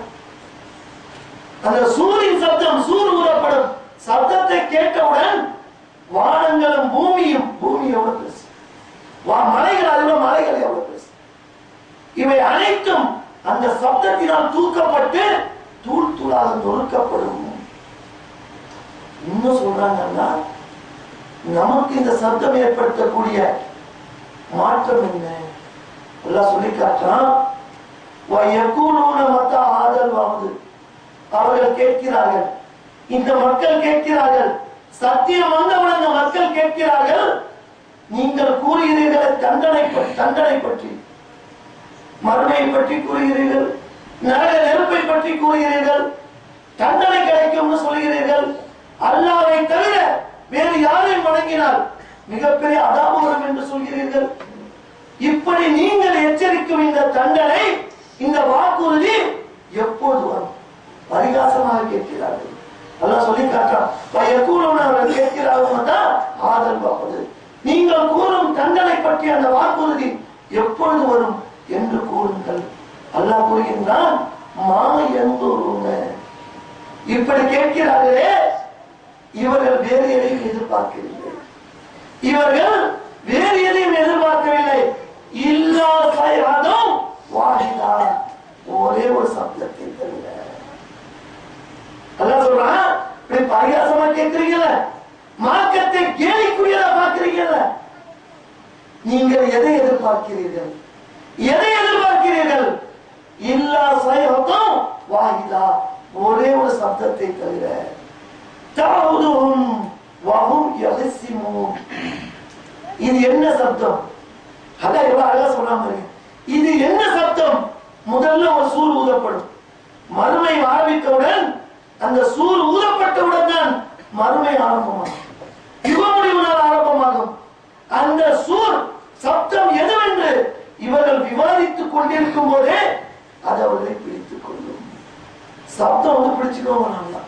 [SPEAKER 1] அந்த சூரின் சப்தம், சூர் ஊறப்படும் சப்தத்தை கேட்டவுடன் வானங்களும் பூமியும், பூமி எவ்வளவு பெருசு, மலைகள் அதுல மலைகள் எவ்வளவு பெருசு, இவை அனைத்தும் அந்த சப்தத்தினால் தூக்கப்பட்டு தூள் தூளாக நொறுக்கப்படும். இன்னும் சொல்றாங்கன்னா, நமக்கு இந்த சப்தம் ஏற்படுத்தக்கூடிய மாற்றம் என்ன எல்லாம் சொல்லி காட்டுறான். அவர்கள் கேட்கிறார்கள், இந்த மக்கள் கேட்கிறார்கள், சத்தியம் வந்தவுடன் இந்த மக்கள் கேட்கிறார்கள், நீங்கள் கூறுகிறீர்கள் தண்டனை பற்றி, மறுமையை பற்றி கூறுகிறீர்கள், நரக நெருப்பை பற்றி கூறுகிறீர்கள், தண்டனை கிடைக்கும் சொல்கிறீர்கள், அல்லாஹ்வை தவிர வேறு யாரையும் வணங்கினால் மிகப்பெரிய அதாபு வரும் என்று சொல்கிறீர்கள். இப்படி நீங்கள் எச்சரிக்கும் இந்த தண்டனை, இந்த வாக்குறுதி எப்போது வரும்? பரிகாசமாக கேட்கிறார்கள். அல்லாஹ் சொல்லி காட்டுறான், அவர்கள் கேட்கிறார்கள் தான் ஆதல் பார்ப்பது. நீங்கள் கூறும் தண்டனை பற்றி அந்த வாக்குறுதி எப்பொழுது வரும் என்று கூறுங்கள். அல்லாஹ் கூறுகின்றான், இப்படி கேட்கிறார்களே, இவர்கள் வேறு எதையும் எதிர்பார்க்கவில்லை. இவர்கள் வேறு எதையும் எதிர்பார்க்கவில்லை. இல்லா சைஹதும் வாஹிதா, ஒரே ஒரு சப்தத்தை தவிர. அல்லாஹ் சொல்றான், இப்படி பரிகாசமா கேட்கிறீங்களா, மார்க்கத்தை கேலிக்குரியதா பார்க்கிறீங்களா? நீங்கள் எதை எதிர்பார்க்கிறீர்கள்? எதை எதிர்பார்க்கிறீர்கள்? இல்லா சைஹதும் வாஹிதா, ஒரே ஒரு சப்தத்தை தவிர. தாவுதுஹும் வஹும் யஹ்சிமூன். இது என்ன சப்தம்? அல்லாஹ் எவ்வளவு அழகா சொன்னாங்க. இது என்ன சப்தம்? முதல்ல ஒரு சூர் ஊதப்படும். மறுமை ஆரம்பித்தவுடன், அந்த சூர் ஊதப்பட்டவுடன் தான் மறுமை ஆரம்பமாகும். யுக முடிவு நாள் ஆரம்பமாகும். அந்த சூர் சப்தம் எதுவென்று இவர்கள் விவாதித்துக் கொண்டிருக்கும் போதே அது அவர்களை பிடித்துக் கொள்ளும். சப்தம் பிடிச்சுக்கோங்க.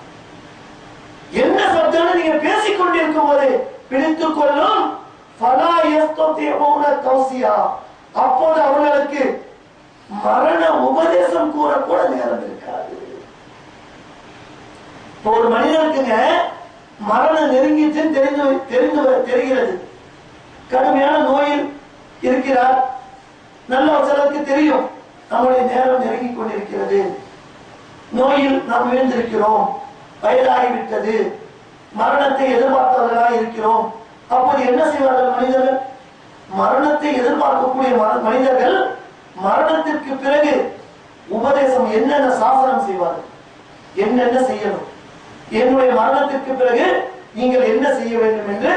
[SPEAKER 1] என்ன சப்தம் நீங்க பேசிக் கொண்டிருக்கும் போதே பிடித்துக் கொள்ளும். அப்போது அவர்களுக்கு மரண உபதேசம் கூறக்கூட நேரம் இருக்காது. ஒரு மனிதனுக்குங்க மரணம் நெருங்கிட்டு தெரிகிறது. கடுமையான நோயில் இருக்கிறார். நல்ல சிலருக்கு தெரியும், நம்முடைய நேரம் நெருங்கி கொண்டிருக்கிறது, நோயில் நாம் விழுந்திருக்கிறோம், வயதாகிவிட்டது, மரணத்தை எதிர்பார்த்தவர்களாக இருக்கிறோம். அப்போது என்ன செய்வார்கள் மனிதர்கள்? மரணத்தை எதிர்பார்க்கக்கூடிய மனிதர்கள் மரணத்திற்கு பிறகு உபதேசம், என்னென்ன சாசனம் செய்வார்கள், என்னென்ன செய்யணும், என்னுடைய மரணத்திற்கு பிறகு நீங்கள் என்ன செய்ய வேண்டும் என்று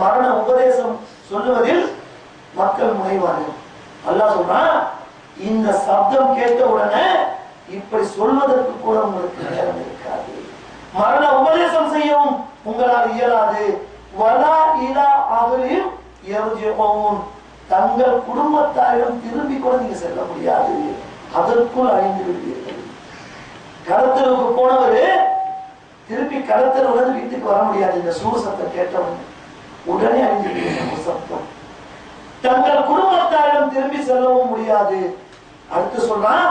[SPEAKER 1] மரண உபதேசம் சொல்லுவதில் மக்கள் முனைவார்கள். அல்லாஹ் சொல்றான், இந்த சப்தம் கேட்ட உடனே இப்படி சொல்வதற்கு கூட உங்களுக்கு நேரம் இருக்காது. மரண உபதேசம் செய்யவும் உங்களால் இயலாது. வலா இலா அஹ்லிஹிம் யர்ஜிஊன், தங்கள் குடும்பத்தாரிடம் திரும்பி கூட நீங்க செல்ல முடியாது. அதற்குள் அழிந்து விடுவீர்கள். கடத்தலுக்கு போனவரு திருப்பி கடத்தல் உடனே வீட்டுக்கு வர முடியாது. இந்த சூர் சத்தம் கேட்டவன் உடனே அழிந்து விடுவீர்கள். சத்தம் தங்கள் குடும்பத்தாரிடம் திரும்பி செல்லவும் முடியாது. அடுத்து சொல்றான்,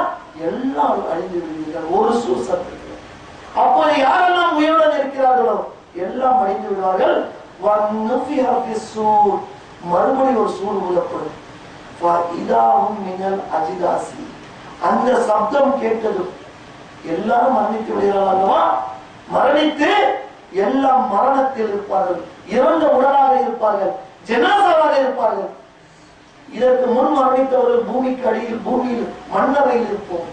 [SPEAKER 1] எல்லாம் அழிந்து விடுவீர்கள் ஒரு சூர் சத்தத்தில். அப்போது யாரெல்லாம் உயிருடன் இருக்கிறார்களோ எல்லாம் அழிந்து விடுவார்கள். மறுபடி ஒரு சூர் ஊதப்படும். அந்த சப்தம் கேட்டதும் எல்லாரும் மரணித்து விடுகிறார்கள் அல்லவா? மரணித்து எல்லாம் மரணத்தில் இருப்பார்கள், இறந்த உடலாக இருப்பார்கள், ஜனாசாவாக இருப்பார்கள். இதற்கு முன் மரணித்தவர்கள் பூமிக்கு அடியில், பூமியில் மண்ணறையில் இருப்போம்.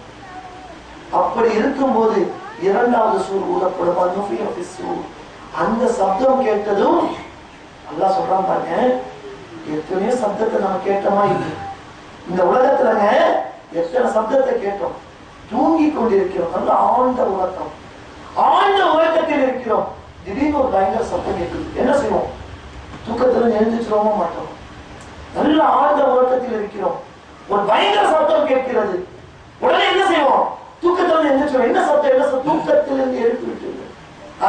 [SPEAKER 1] அப்படி இருக்கும் போது இரண்டாவது சூர் ஊதப்படும். அந்த சப்தம் கேட்டதும் அல்லாஹ் சொல்றான் பாருங்க, எத்தனையோ சப்தத்தை நம்ம கேட்டோமா? இல்லை, இந்த உலகத்துலங்க எத்தனை சப்தத்தை கேட்டோம். தூங்கி கொண்டிருக்கிறோம், நல்ல ஆழ்ந்த உறக்கம், ஆழ்ந்த உறக்கத்தில் இருக்கிறோம். திடீர்னு ஒரு பயங்கர சப்தம் கேட்குது. என்ன செய்வோம்? தூக்கத்துல எழுந்துச்சிரோமா மாட்டோம். நல்ல ஆழ்ந்த உறக்கத்தில் இருக்கிறோம், ஒரு பயங்கர சப்தம் கேட்கிறது. உடனே என்ன செய்வோம்? தூக்கத்துல எழுந்துச்சிரோம். என்ன சப்தம்? என்ன சப்தம்? தூக்கத்திலிருந்து எழுப்பி விட்டு.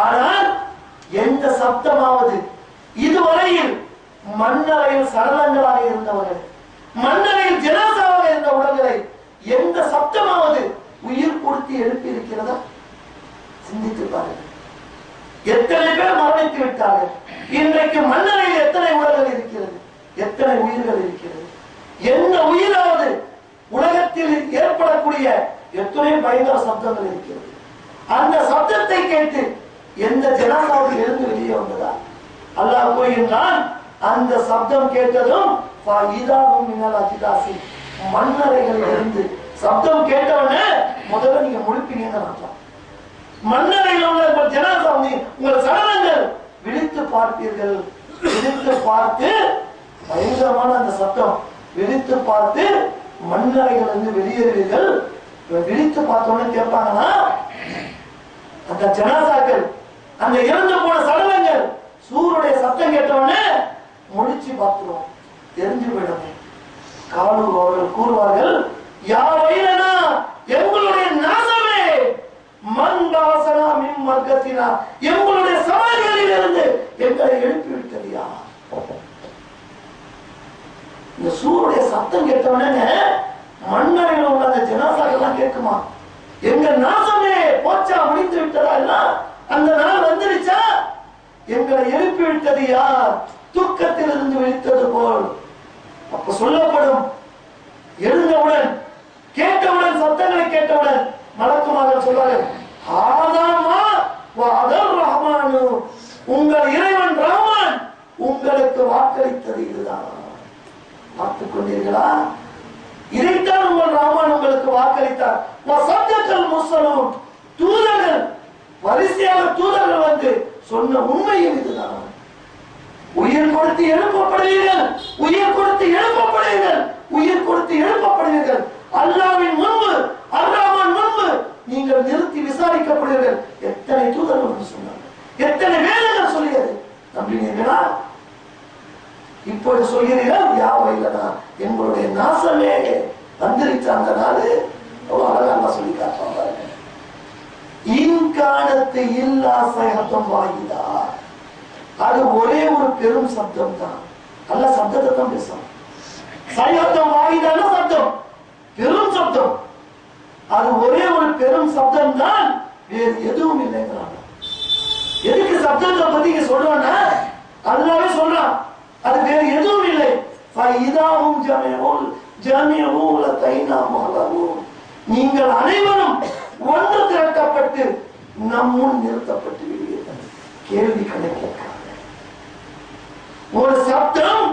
[SPEAKER 1] ஆனால் எந்த சப்தமாவது இதுவரையில் மண்ணறையில் சடலங்களாக இருந்தவர்கள், மண்ணறையில் ஜனாசாவாக இருந்த உடல்களை எந்த சப்தமாவது உயிர் கொடுத்து எழுப்பி இருக்கிறதா? சிந்தித்து பாருங்கள். எத்தனை பேர் மரணித்து விட்டார்கள். இன்றைக்கு மண்ணறையில் எத்தனை உடல்கள் இருக்கிறது, எத்தனை உயிர்கள் இருக்கிறது? எந்த உயிராவது உலகத்தில் ஏற்படக்கூடிய எத்தனை பயங்கர சப்தங்கள் இருக்கிறது. அந்த சப்தத்தை கேட்டு எந்த ஜனாசாவது எழுந்து வெளியே வந்ததா? அல்லாஹ் கூறுகின்றான், அந்த சப்தம் கேட்டதும் மண்ணறைகள் இருந்து சப்தம் கேட்டவனே முதல்ல நீங்க முழிப்பீங்க. மண்ணறையில் உள்ள ஜனாசா உங்கள் சடலங்கள் விழித்து பார்ப்பீர்கள். விழித்து பார்த்து பயங்கரமான அந்த சப்தம், விழித்து பார்த்து மண்ணறைகள் இருந்து வெளியேறுவீர்கள். விழித்து பார்த்தோன்னு கேட்பாங்கன்னா, அந்த ஜனாசாக்கள், அந்த இறந்து போன சடலங்கள் சூருடைய சத்தம் கேட்டவொடனே முடிச்சு பார்த்துருவோம், தெரிஞ்சு போயிடும். காலூர் அவர்கள் கூறுவார்கள், யா வைலனா, எங்களுடைய நாசமே, மன்பாசனா மின் மர்க்கத்தினா, எங்களுடைய சமாதிகளில் இருந்து எங்களை எழுப்பி விட்டது யார்? இந்த சூருடைய சத்தம் கேட்டவனே மன்னரையில் உள்ள அந்த ஜனாசாக்கெல்லாம் கேட்குமா? எங்க நாசமே போச்சா, முடிந்து விட்டதா? எல்லாம் அந்த நாள் வந்துருச்சா? எங்களை எழுப்பி விட்டது யார்? தூக்கத்தில் இருந்து விழித்தது போல். அப்ப சொல்லப்படும், எழுந்தவுடன் கேட்டவுடன் சத்தங்களை கேட்டவுடன் மலக்குமார்கள் சொல்வார்கள், ஆதாமா வாதர் ரஹ்மானு, உங்கள் இறைவன் ரஹ்மான் உங்களுக்கு வாக்களித்தது இதுதான். பார்த்துக் கொண்டீர்களா? இதைத்தான் உங்கள் ரஹ்மான் உங்களுக்கு வாக்களித்தார். வசத்தல் முஸ்ஸலூன், தூதர்கள் வரிசையாக தூதர்கள் வந்து சொன்ன உண்மையும் இதுதான். உயிர் கொடுத்து எழுப்பப்படுவீர்கள், உயிர் கொடுத்து எழுப்பப்படுவீர்கள், உயிர் கொடுத்து எழுப்பப்படுவீர்கள். அல்லாஹ்வின் முன்பு, அர்-ரஹ்மான் முன்பு நீங்கள் நிறுத்தி விசாரிக்கப்படுவீர்கள். எத்தனை தூதர்கள் சொன்னார்கள், எத்தனை வேதங்கள் சொல்லியது. நம்பினீர்களா? இப்போது சொல்கிறீர்கள், யாவையிலனா எங்களுடைய நாசமே வந்துருச்சு. அந்த நாள் அழகா சொல்லி காட்டுவாங்க. இன்கானத்து இல்லா சயத்தம் வாயிதா, அது ஒரே ஒரு பெரும் சப்தம் தான். அல்ல சப்தத்தை தான் பேசும். சயத்தம் வாயிதான சப்தம், பெரும் சப்தம். அது ஒரே ஒரு பெரும் சப்தம் தான், வேறு எதுவும் இல்லைங்கிறாங்க. எதுக்கு சப்தத்தை பத்தி சொல்றோம்னா, அல்லாஹ்வே சொல்றான், அது வேறு எதுவும் இல்லை. ஃபைதாஹும் ஜமீஉல் தைனா மஹலூன், நீங்கள் அனைவரும் ஒன்று திரட்டப்பட்டு நம்முன் நிறுத்தப்பட்டு விடுவீர்கள். கேள்வி கணக்கிற்காக ஒரு சப்தம்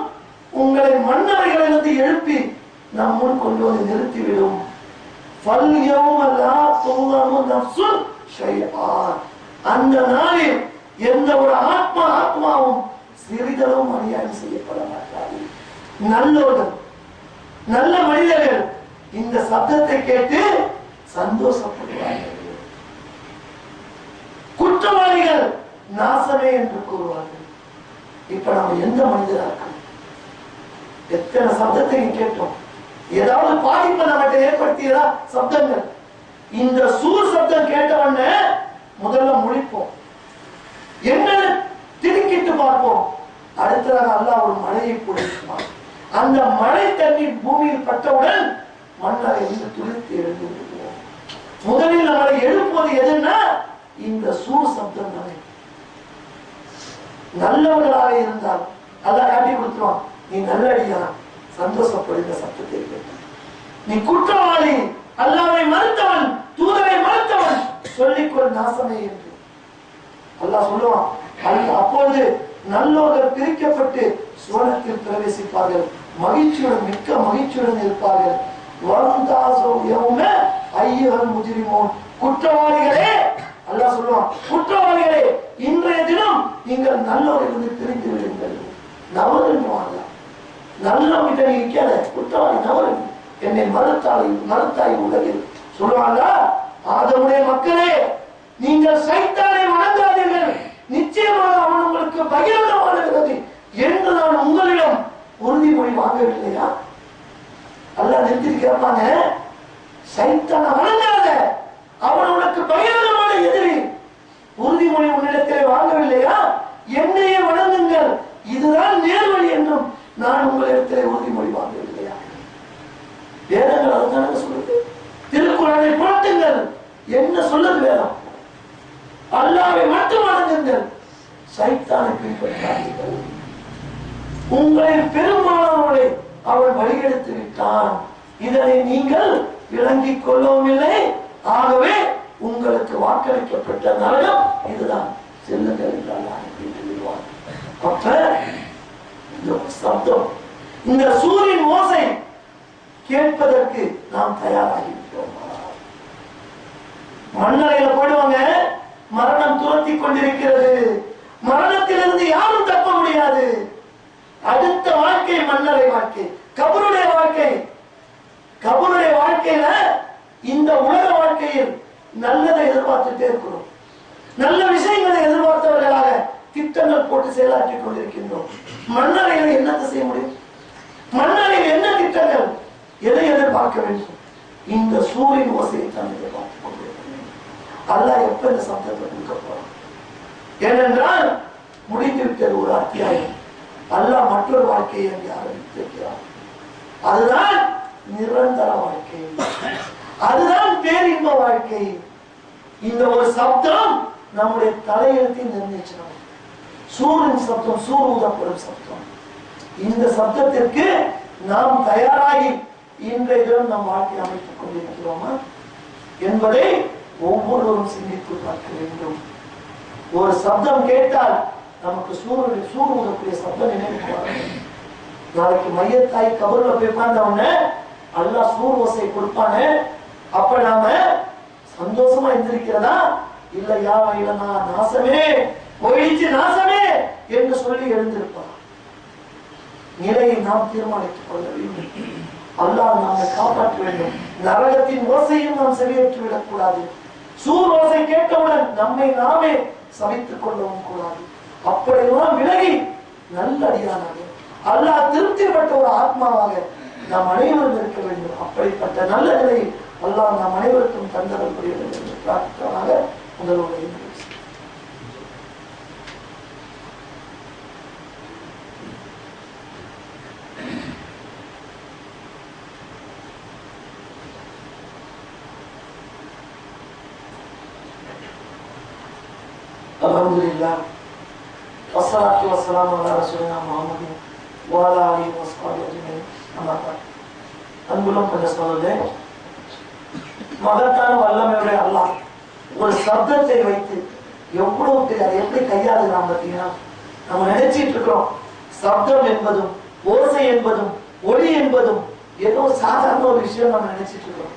[SPEAKER 1] உங்களை மன்னரைகளிலிருந்து எழுப்பி நம்முன் கொண்டு வந்து நிறுத்திவிடும். அந்த நாளில் எந்த ஒரு ஆத்மாவும் சிறிதளவும் அநியாயம் செய்யப்பட மாட்டாது. நல்லோர்கள், நல்ல மனிதர்கள் இந்த சப்தத்தை கேட்டு சந்தோஷப்படுவார்கள். குற்றவாளிகள் நாசமே என்று கூறுவார்கள். இப்ப நாம எந்த மனிதராக இருக்கோம்? எத்தனை சப்தத்தை கேட்டோம்? ஏதாவது பாதிப்பை நம்மகிட்ட ஏற்படுத்தியதா சப்தங்கள்? இந்த சூர் சப்தம் கேட்டவொடனே முதல்ல முழிப்போம், என்னன்னு திருக்கிட்டு பார்ப்போம். அடுத்ததாக அல்லாஹ் ஒரு மழையை பொழிப்பான். அந்த மழை தண்ணீர் பூமியில் பட்டவுடன் மண்ணரை வந்து துளிர்த்து எழுந்து விடுவோம். முதலில் நம்மளை எழுப்புவது எதுன்னா இந்த சூர் சப்தம் தானே. நல்லவர்களாக இருந்தால் அல்லாஹ் காட்டி கொடுத்துருவான், நீ நல்லடியா, சந்தோஷப்படுகிற சப்தத்தை கேட்ட. நீ குற்றவாளி, அல்லாஹ்வை மறுத்தவன், தூதரை மறுத்தவன், சொல்லிக்கொள் நாசமே என்று அல்லாஹ் சொல்லுவான். அப்போது நல்லோர்கள் பிரிக்கப்பட்டு சுவனத்தில் பிரவேசிப்பார்கள், மகிழ்ச்சியுடன், மிக்க மகிழ்ச்சியுடன் இருப்பார்கள். குற்றவாளிகளே, அல்லாஹ் சொல்லுவான், குற்றவாளிகளே, இன்றைய தினம் நீங்கள் நல்லோரிலிருந்து பிரிந்து விடுங்கள். நவருவாங்க, நல்லவங்கிட்ட நீங்க கேள, குற்றவாளி நவரு, என்னை மறுத்தாய் உலகில் சொல்லுவாங்க. ஆதமுடைய மக்களே, நீங்கள் சைத்தானை வணங்காதீர்கள், நிச்சயமாக அவன் உங்களுக்கு பகிரங்கமானது என்று நான் உங்களிடம் உறுதிமொழி வாங்கவில்லையா? அல்லாஹ் நிறுத்தி கேட்பாங்க, சைத்தானை வணங்காத, அவன் உனக்கு பகிரங்கமான எதிரி, உறுதிமொழி உன்னிடத்தில் வாங்கவில்லையா? என்னையே வணங்குங்கள், இதுதான் நேர்வழி என்றும் நான் உங்களிடத்தில் உறுதிமொழி வாங்கவில்லையா? வேதங்கள் அதுதானே சொல்லுது. திருக்குறளை புரட்டுங்கள், என்ன சொல்லுது வேதம்? அல்லாஹ்வை மட்டும் வணங்குங்கள், சைத்தானை பின்பற்றாதீர்கள். உங்களில் பெரும்பாலானவர்களை அவன் வழிகெடுத்து விட்டான், இதனை நீங்கள் விளங்கிக் கொள்ளவும் இல்லை. ஆகவே உங்களுக்கு வாக்களிக்கப்பட்ட நரகம் இதுதான், செல்லுங்கள் என்றால் சொல்லுவான். அப்ப இந்த சப்தம், இந்த சூரியன் ஓசை கேட்பதற்கு நாம் தயாராகிவிட்டோம். மண்ணறையில போடுவாங்க, மரணம் துரத்தி கொண்டிருக்கிறது, மரணத்திலிருந்து யாரும் தப்ப முடியாது. அடுத்த வாழ்க்கை மன்னரை வாழ்க்கை, கபருடைய வாழ்க்கை. கபருடைய வாழ்க்கையில இந்த உலக வாழ்க்கையில் நல்லதை எதிர்பார்த்துட்டே இருக்கிறோம், நல்ல விஷயங்களை எதிர்பார்த்தவர்களாக திட்டங்கள் போட்டு செயலாற்றிக் கொண்டிருக்கின்றோம். மன்னரையில் என்னத்தை செய்ய முடியும்? மன்னரையில் என்ன திட்டங்கள், எதை எதிர்பார்க்க வேண்டும்? இந்த சூரியன் ஓசையை தான் எதிர்பார்த்துக் கொண்டிருக்கிறோம். அல்லாஹ் எப்ப இந்த சப்தத்தை கொடுக்க போறான்? ஏனென்றால் முடிந்து விட்டது ஒரு அத்தியாயம். அல்லாஹ் மற்றொரு வாழ்க்கையை அங்கே ஆரம்பித்திருக்கிறார். அதுதான் நிரந்தர வாழ்க்கை, அதுதான் பேரின்ப வாழ்க்கை. இந்த ஒரு சப்தம் நம்முடைய தலையெழுத்தை நிர்ணயிச்சிடும். சூரின் சப்தம், சூர் ஊதப்படும் சப்தம். இந்த சப்தத்திற்கு நாம் தயாராகி இன்றைய தினம் நம் வாழ்க்கை அமைத்துக் கொண்டிருக்கிறோமா என்பதை ஒவ்வொருவரும் சிந்தித்து பார்க்க வேண்டும். ஒரு சப்தம் கேட்டால் நமக்கு சூர் ஊதக்கூடிய சப்தம் நினைவுக்கு வரும். நாளைக்கு மையத்தாய் கபர்ல போய் உட்கார்ந்தவன அல்லாஹ் சூர் ஓசை கொடுப்பானே, அப்ப நாம சந்தோஷமா எந்திருக்கிறதா இல்லையா? இல்லனா நாசமே போயிடுச்சு, நாசமே என்று சொல்லி எழுந்திருப்பான். நிலையை நாம் தீர்மானித்துக் கொள்ள வேண்டும். அல்லாஹ் நம்மை காப்பாற்ற வேண்டும். நரகத்தின் ஓசையும் நாம் செவியேற்று விடக்கூடாது. சூர் ஓசை கேட்டவுடன் நம்மை நாமே சமைத்துக் கொள்ளவும் கூடாது. அப்படியெல்லாம் விலகி நல்லடியானாக அல்லாஹ் திருப்திப்பட்ட ஒரு ஆத்மாவாக நாம் அனைவரும் இருக்க வேண்டும். அப்படிப்பட்ட நல்ல நிலையை அல்லாஹ் நாம் அனைவருக்கும் தந்தரல் புரிய வேண்டும் என்று பிரார்த்தனாக முதல்வரை அல்ஹம்துலில்லாஹ் வஸ்ஸலாத்து வஸ்ஸலாமு அலா ரசூலினா முஹம்மதின் வ அலா ஆலிஹி வஸஹ்பிஹி அஜ்மஈன். அம்மா பாத். அன்புள்ள சகோதரர்களே, மகத்தான வல்லமையுடைய அல்லாஹ் ஒரு சப்தத்தை வைத்து எவ்வளவு அதை எப்படி கையாளுகிறான் பார்த்தீங்கன்னா, நம்ம நினைச்சிட்டு இருக்கிறோம் சப்தம் என்பதும் ஓசை என்பதும் ஒளி என்பதும் ஏதோ சாதாரண ஒரு விஷயம் நம்ம நினைச்சிட்டு இருக்கிறோம்.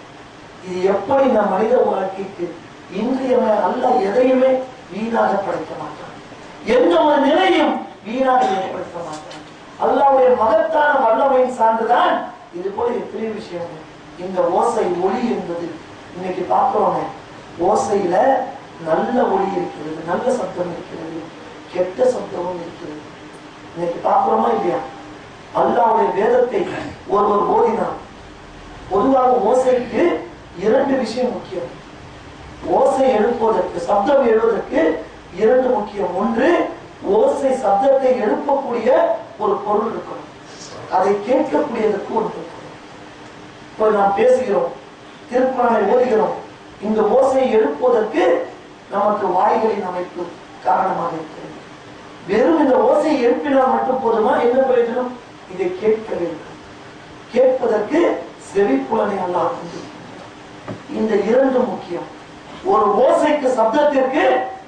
[SPEAKER 1] இது எப்படி நம் மனித வாழ்க்கைக்கு இன்றியமை அல்லாஹ் எதையுமே வீணாக படைக்க மாட்டான். எந்த ஒரு நிலையும் வீணாக ஏற்படுத்த மாட்டான். அல்லாஹ்வுடைய மகத்தான வல்லமையின் சான்றுதான் இது போல எத்தனை விஷயங்கள். இந்த ஓசை ஒளி என்பது இன்னைக்கு பார்க்கிறோங்க, ஓசையில நல்ல ஒளி இருக்கிறது, நல்ல சப்தம் இருக்கிறது, கெட்ட சப்தமும் இருக்கிறது. இன்னைக்கு பார்க்கிறோமா இல்லையா? அல்லாஹ்வுடைய வேதத்தை ஒருவர் ஓதினார். பொதுவாக ஓசைக்கு இரண்டு விஷயம் முக்கியம். ஓசை எழுப்புவதற்கு, சப்தம் எழுவதற்கு இரண்டு முக்கியம். ஒன்று, ஓசை சப்தத்தை எழுப்பக்கூடிய ஒரு பொருள் இருக்கணும், அதை கேட்கக்கூடியதற்கு ஒன்று இருக்கணும். இப்போ நாம் பேசுகிறோம், திருக்குறானை ஓதுகிறோம், இந்த ஓசையை எழுப்புவதற்கு நமக்கு வாய்களின் அமைப்பு காரணமாக இருக்கிறது. வெறும் இந்த ஓசையை எழுப்பினால் மட்டும் போதுமா? என்ன பிரயோஜனம்? இதை கேட்க வேண்டும். கேட்பதற்கு செவிப்புலனை அல்லாஹ் தந்திருக்கிறார். இந்த இரண்டு முக்கியம். ஒரு ஓசைக்கு, சப்தத்திற்கு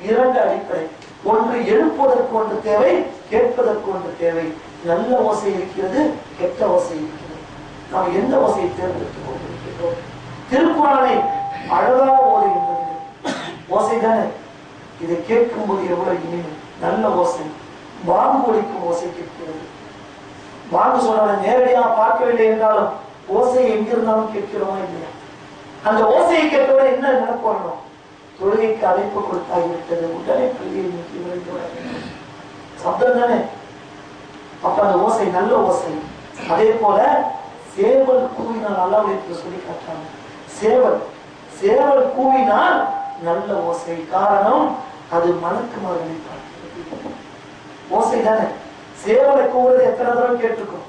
[SPEAKER 1] இரண்டு அடிப்படை. ஒன்று எழுப்புவதற்கு ஒன்று தேவை, கேட்பதற்கு ஒன்று தேவை. நல்ல ஓசை இருக்கிறது, கெட்ட ஓசை இருக்கிறது. நாம் எந்த ஓசையை தேர்ந்தெடுத்துக் கொண்டிருக்கிறோம்? திருக்குறானை அழகா ஓதுகின்றது ஓசை தானே. இதை கேட்கும் போது எவ்வளவு இனிமை, நல்ல ஓசை. வாங்கு ஒலிக்கும் ஓசை கேட்கிறது. வாங்கு சொன்ன நேரடியாக பார்க்கவில்லை என்றாலும் ஓசை எங்கிருந்தாலும் கேட்கிறோமா இல்லையா? அந்த ஓசையை கேட்டவுடன் என்ன நினைப்பு வரணும்? தொழுகைக்கு அழைப்பு கொடுத்தாகிவிட்டது, உடனே கல்வியை நோக்கி விரைந்து வர வேண்டும். சப்தம் தானே. அப்ப அந்த ஓசை நல்ல ஓசை. அதே போல சேவல் கூவினால் அல்லாஹ்வுடைய சொல்லி காட்டுறாங்க. சேவல் கூவினால் நல்ல ஓசை. காரணம், அது மலக்குமார்களை பார்க்கிறது. ஓசை தானே. சேவலை கூவுறது எத்தனை தடவை கேட்டிருக்கோம்?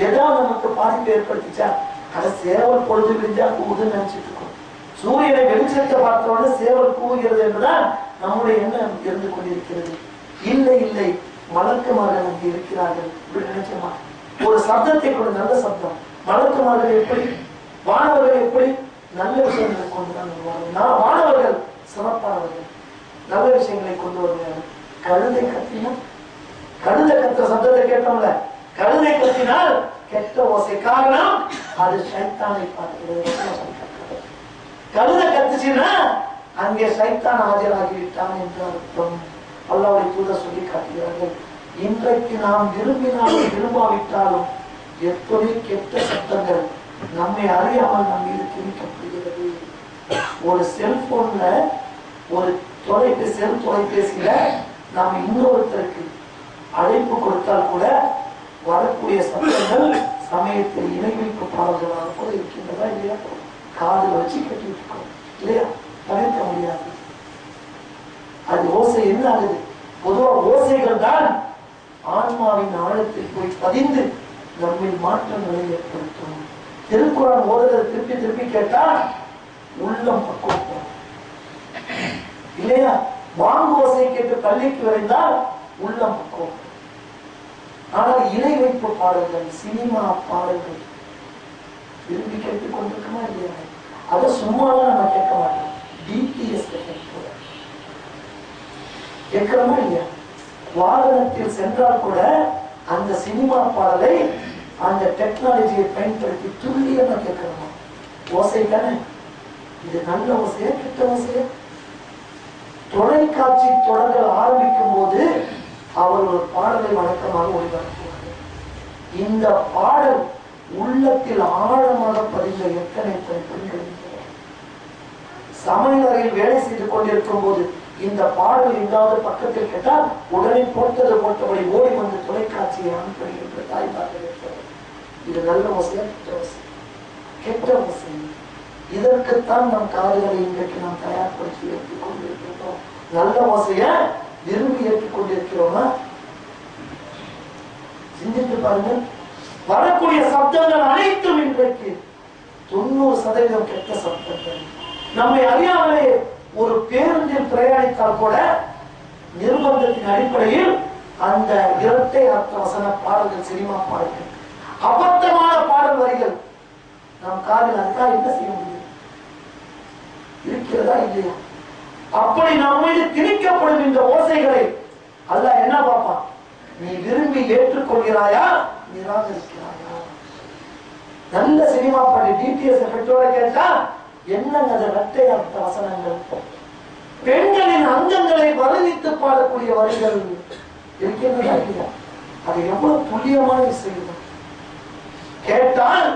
[SPEAKER 1] ஏதாவது நமக்கு பாதிப்பு ஏற்படுத்திச்சா? அதை சேவல் பொழுது விரிஞ்சா கூவுதுன்னு நினைச்சிட்டு இருக்கோம். சூரியனை வெளிச்சத்தை பார்த்தோட சேவல் கூவுகிறது என்றுதான் நம்முடைய எண்ணம் இருந்து கொண்டிருக்கிறது. இல்லை இல்லை, மலக்குமார்கள் அங்கே இருக்கிறார்கள் இப்படி நினைச்சோமா? ஒரு சப்தத்தை கூட, நல்ல சப்தம். மலக்குமார்கள் எப்படி, வானவர்கள் எப்படி நல்ல விஷயங்களை கொண்டுதான் வருவார்கள். வானவர்கள் சிறப்பானவர்கள், நல்ல விஷயங்களை கொண்டு வருவார்கள். கழுதை கத்தினா, கழுதை கத்துற சப்தத்தை கேட்டோம்ல, கழுதை கத்தினால் கெட்ட ஓசை. காரணம், அது சைத்தானை பார்க்கிறது. கழுதை கத்துச்சுன்னா அங்கே சைத்தான் ஆஜராகிவிட்டான் என்று அர்த்தம். அல்லாஹ்வுடைய தூதர் சொல்லி காட்டுகிறார்கள். இன்றைக்கு நாம் விரும்பினாலும் விரும்பாவிட்டாலும் எத்தனை கெட்ட சத்தங்கள் நம்மை அறியாமல் நம் மீது திணிக்கப்படுகிறது. ஒரு செல்போன்ல, ஒரு தொலைபேசியில நாம் இன்னொருத்தருக்கு அழைப்பு கொடுத்தால் கூட வரக்கூடிய சத்தங்கள் சமயத்தில் இணை வைப்பு பாடல்களாக கூட இருக்கின்றதா இல்லையா? காது வச்சு கட்டிட்டு இருக்கோம் இல்லையா? தவிர்க்க முடியாது. அது ஓசை என்ன ஆகுது? பொதுவா ஓசைகள் தான் ஆன்மாவின் ஆழத்தில் போய் பதிந்து நம்மில் மாற்றங்களை ஏற்படுத்தும். திருக்குறான் ஓதுறதை திருப்பி திருப்பி கேட்டா உள்ளம் பக்குவம் இல்லையா? வாங்கு ஓசை கேட்டு பள்ளிக்கு வரைந்தால் உள்ளம் பக்குவம். ஆனால் இணை வைப்பு பாடல்கள், சினிமா பாடல்கள் விரும்பி கேட்டுக் கொண்டிருக்கமா இல்லையா? அதை சும்மாதான் நம்ம கேட்க மாட்டோம். டிடிஎஸ் கேட்கிறோமா இல்லையா? வாகனத்தில் சென்றால் கூட அந்த சினிமா பாடலை அந்த டெக்னாலஜியை பயன்படுத்தி துல்லியமா கேட்கிறோமா? ஓசை தானே இது? நல்ல ஓசையா கெட்ட ஓசையா? தொலைக்காட்சி தொடர்கள் ஆரம்பிக்கும் போது அவர் ஒரு பாடலை வழக்கமாக ஒளிபரப்புவார்கள். இந்த பாடல் உள்ளத்தில் ஆழமாக பதிந்த எத்தனை பெண்கள் சமையலறையில் வேலை செய்து கொண்டிருக்கும் போது இந்த பாடல் எங்காவது பக்கத்தில் கேட்டால் உடனே போட்டது போட்டபடி ஓடி வந்து தொலைக்காட்சியை அனுப்புகின்ற தாய்மார்கள் இருக்கிறார். இது நல்ல ஓசையா கெட்ட ஓசை? கெட்ட ஓசை. இதற்குத்தான் நம் காதுகளை இன்றைக்கு நாம் தயார்படுத்தி ஏற்றுக் கொண்டிருக்கிறோம். நல்ல ஓசைய விரும்பி ஏற்றுக் கொண்டிருக்கிறோமா? சிந்தித்து பாருங்கள். வரக்கூடிய சப்தங்கள் அனைத்தும் இன்றைக்கு 90% கெட்ட சப்தங்கள். நம்மை அறியாமலே ஒரு பேருந்தில் பிரயாணித்தால் கூட நிர்பந்தத்தின் அடிப்படையில் அந்த இரட்டை அர்த்த வசன பாடல்கள், சினிமா பாடல்கள், அபத்தமான பாடல் வரிகள் நம் காதில் அதுக்கா என்ன செய்ய முடியும்? இருக்கிறதா இல்லையா? அப்படி நம் மீது திணிக்கப்படும் இந்த ஓசைகளை அல்லாஹ் என்ன பார்ப்பான்? நீ விரும்பி ஏற்றுக்கொள்கிறாயா, நிராகரிக்கிறாயா? நல்ல சினிமா பாட்டு டிடிஎஸ் எஃபெக்டோட கேட்டா என்னங்க அது இரட்டை அர்த்த வசனங்கள், பெண்களின் அங்கங்களை வர்ணித்து பாடக்கூடிய வரிகள் இருக்கிறதா இல்லையா? அது எவ்வளவு துல்லியமான விஷயம். கேட்டால்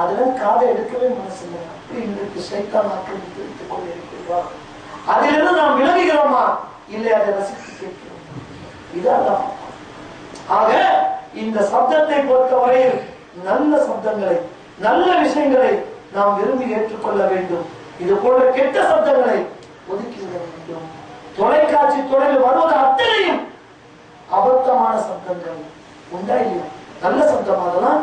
[SPEAKER 1] அதுல காதை எடுக்கவே மனசு இல்லை. அப்படி இன்றைக்கு சைத்தான் ஆக்கிரமித்து வைத்துக் கொண்டிருக்கிறார். அதிலிருந்து நாம் விலகுகிறோமா இல்லை அதை ரசித்து கேட்கிறோம்? இதான். ஆக இந்த சப்தத்தை பொறுத்தவரையில் நல்ல சப்தங்களை, நல்ல விஷயங்களை நாம் விரும்பி ஏற்றுக்கொள்ள வேண்டும். இது போன்ற கெட்ட சப்தங்களை ஒதுக்கிவிட வேண்டும். தொலைக்காட்சி தொடரில் வருவது அத்தனையும் அபத்தமான சப்தங்கள் உண்டா இல்லையா? நல்ல சப்தமாகலாம்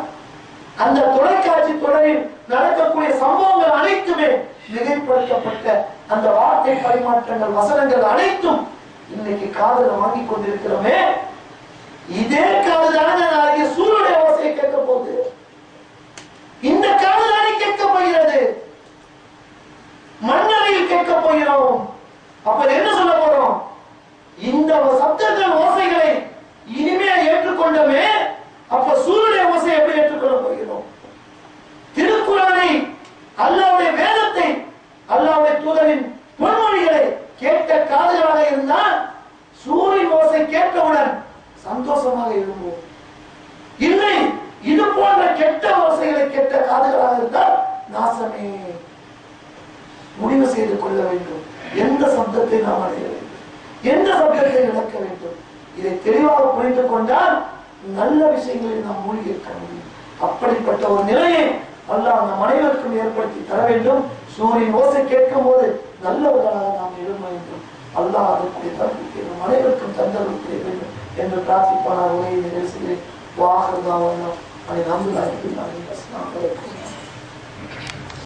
[SPEAKER 1] அந்த தொலைக்காட்சி தொடரில் நடக்கக்கூடிய சம்பவங்கள் அனைத்துமே மிகைப்படுத்தப்பட்ட அந்த வார்த்தை பரிமாற்றங்கள், வசனங்கள் அனைத்தும் இன்னைக்கு காதல வாங்கி கொண்டிருக்கிறோமே. இதே காதுதான நாளைக்கு சூரியனுடைய ஓசையை கேட்க போகுது. இந்த காதுதானே கேட்க போகிறது, மண்ணறையில் கேட்க போகிறோம். அப்ப என்ன சொல்ல போறோம்? இந்த சப்தங்கள் ஓசைகளை இனிமே ஏற்றுக்கொண்டமே, அப்ப சூரியனுடைய ஓசை எப்படி ஏற்றுக்கொள்ள போகிறோம்? திருக்குறானை, அல்லாஹ்வுடைய வேதத்தை, அல்லாஹ்வுடைய தூதரின் பொன்மொழிகளை கேட்ட காதுகளாக இருந்தால் சூரியன் ஓசை கேட்டவுடன் சந்தோஷமாக இருந்தோம். இல்லை, இது போன்ற கெட்ட ஓசைகளை கேட்ட காதுகளாக இருந்தால் நாசமே. முடிவு செய்து கொள்ள வேண்டும். எந்த சப்தத்தை நாம் அடைய வேண்டும், எந்த சப்தத்தை இழக்க வேண்டும். இதை தெளிவாக புரிந்து கொண்டால் நல்ல விஷயங்களில் நாம் மூழ்கி இருக்க முடியும். அப்படிப்பட்ட ஒரு நிலையை அல்லாஹ் நம் அனைவருக்கும் ஏற்படுத்தி தர வேண்டும். சூரியன் ஓசை கேட்கும் போது நல்லவர்களாக நாம் எழுத வேண்டும். அல்லாஹ் அதற்குரிய தரப்புக்கு நம் அனைவருக்கும் தந்தருடைய வேண்டும் என்று பிரார்த்திப்பான உரையை நிறைவு செய்கிறேன். வாகர்தாவனா அதை நம்புகிறார்கள்.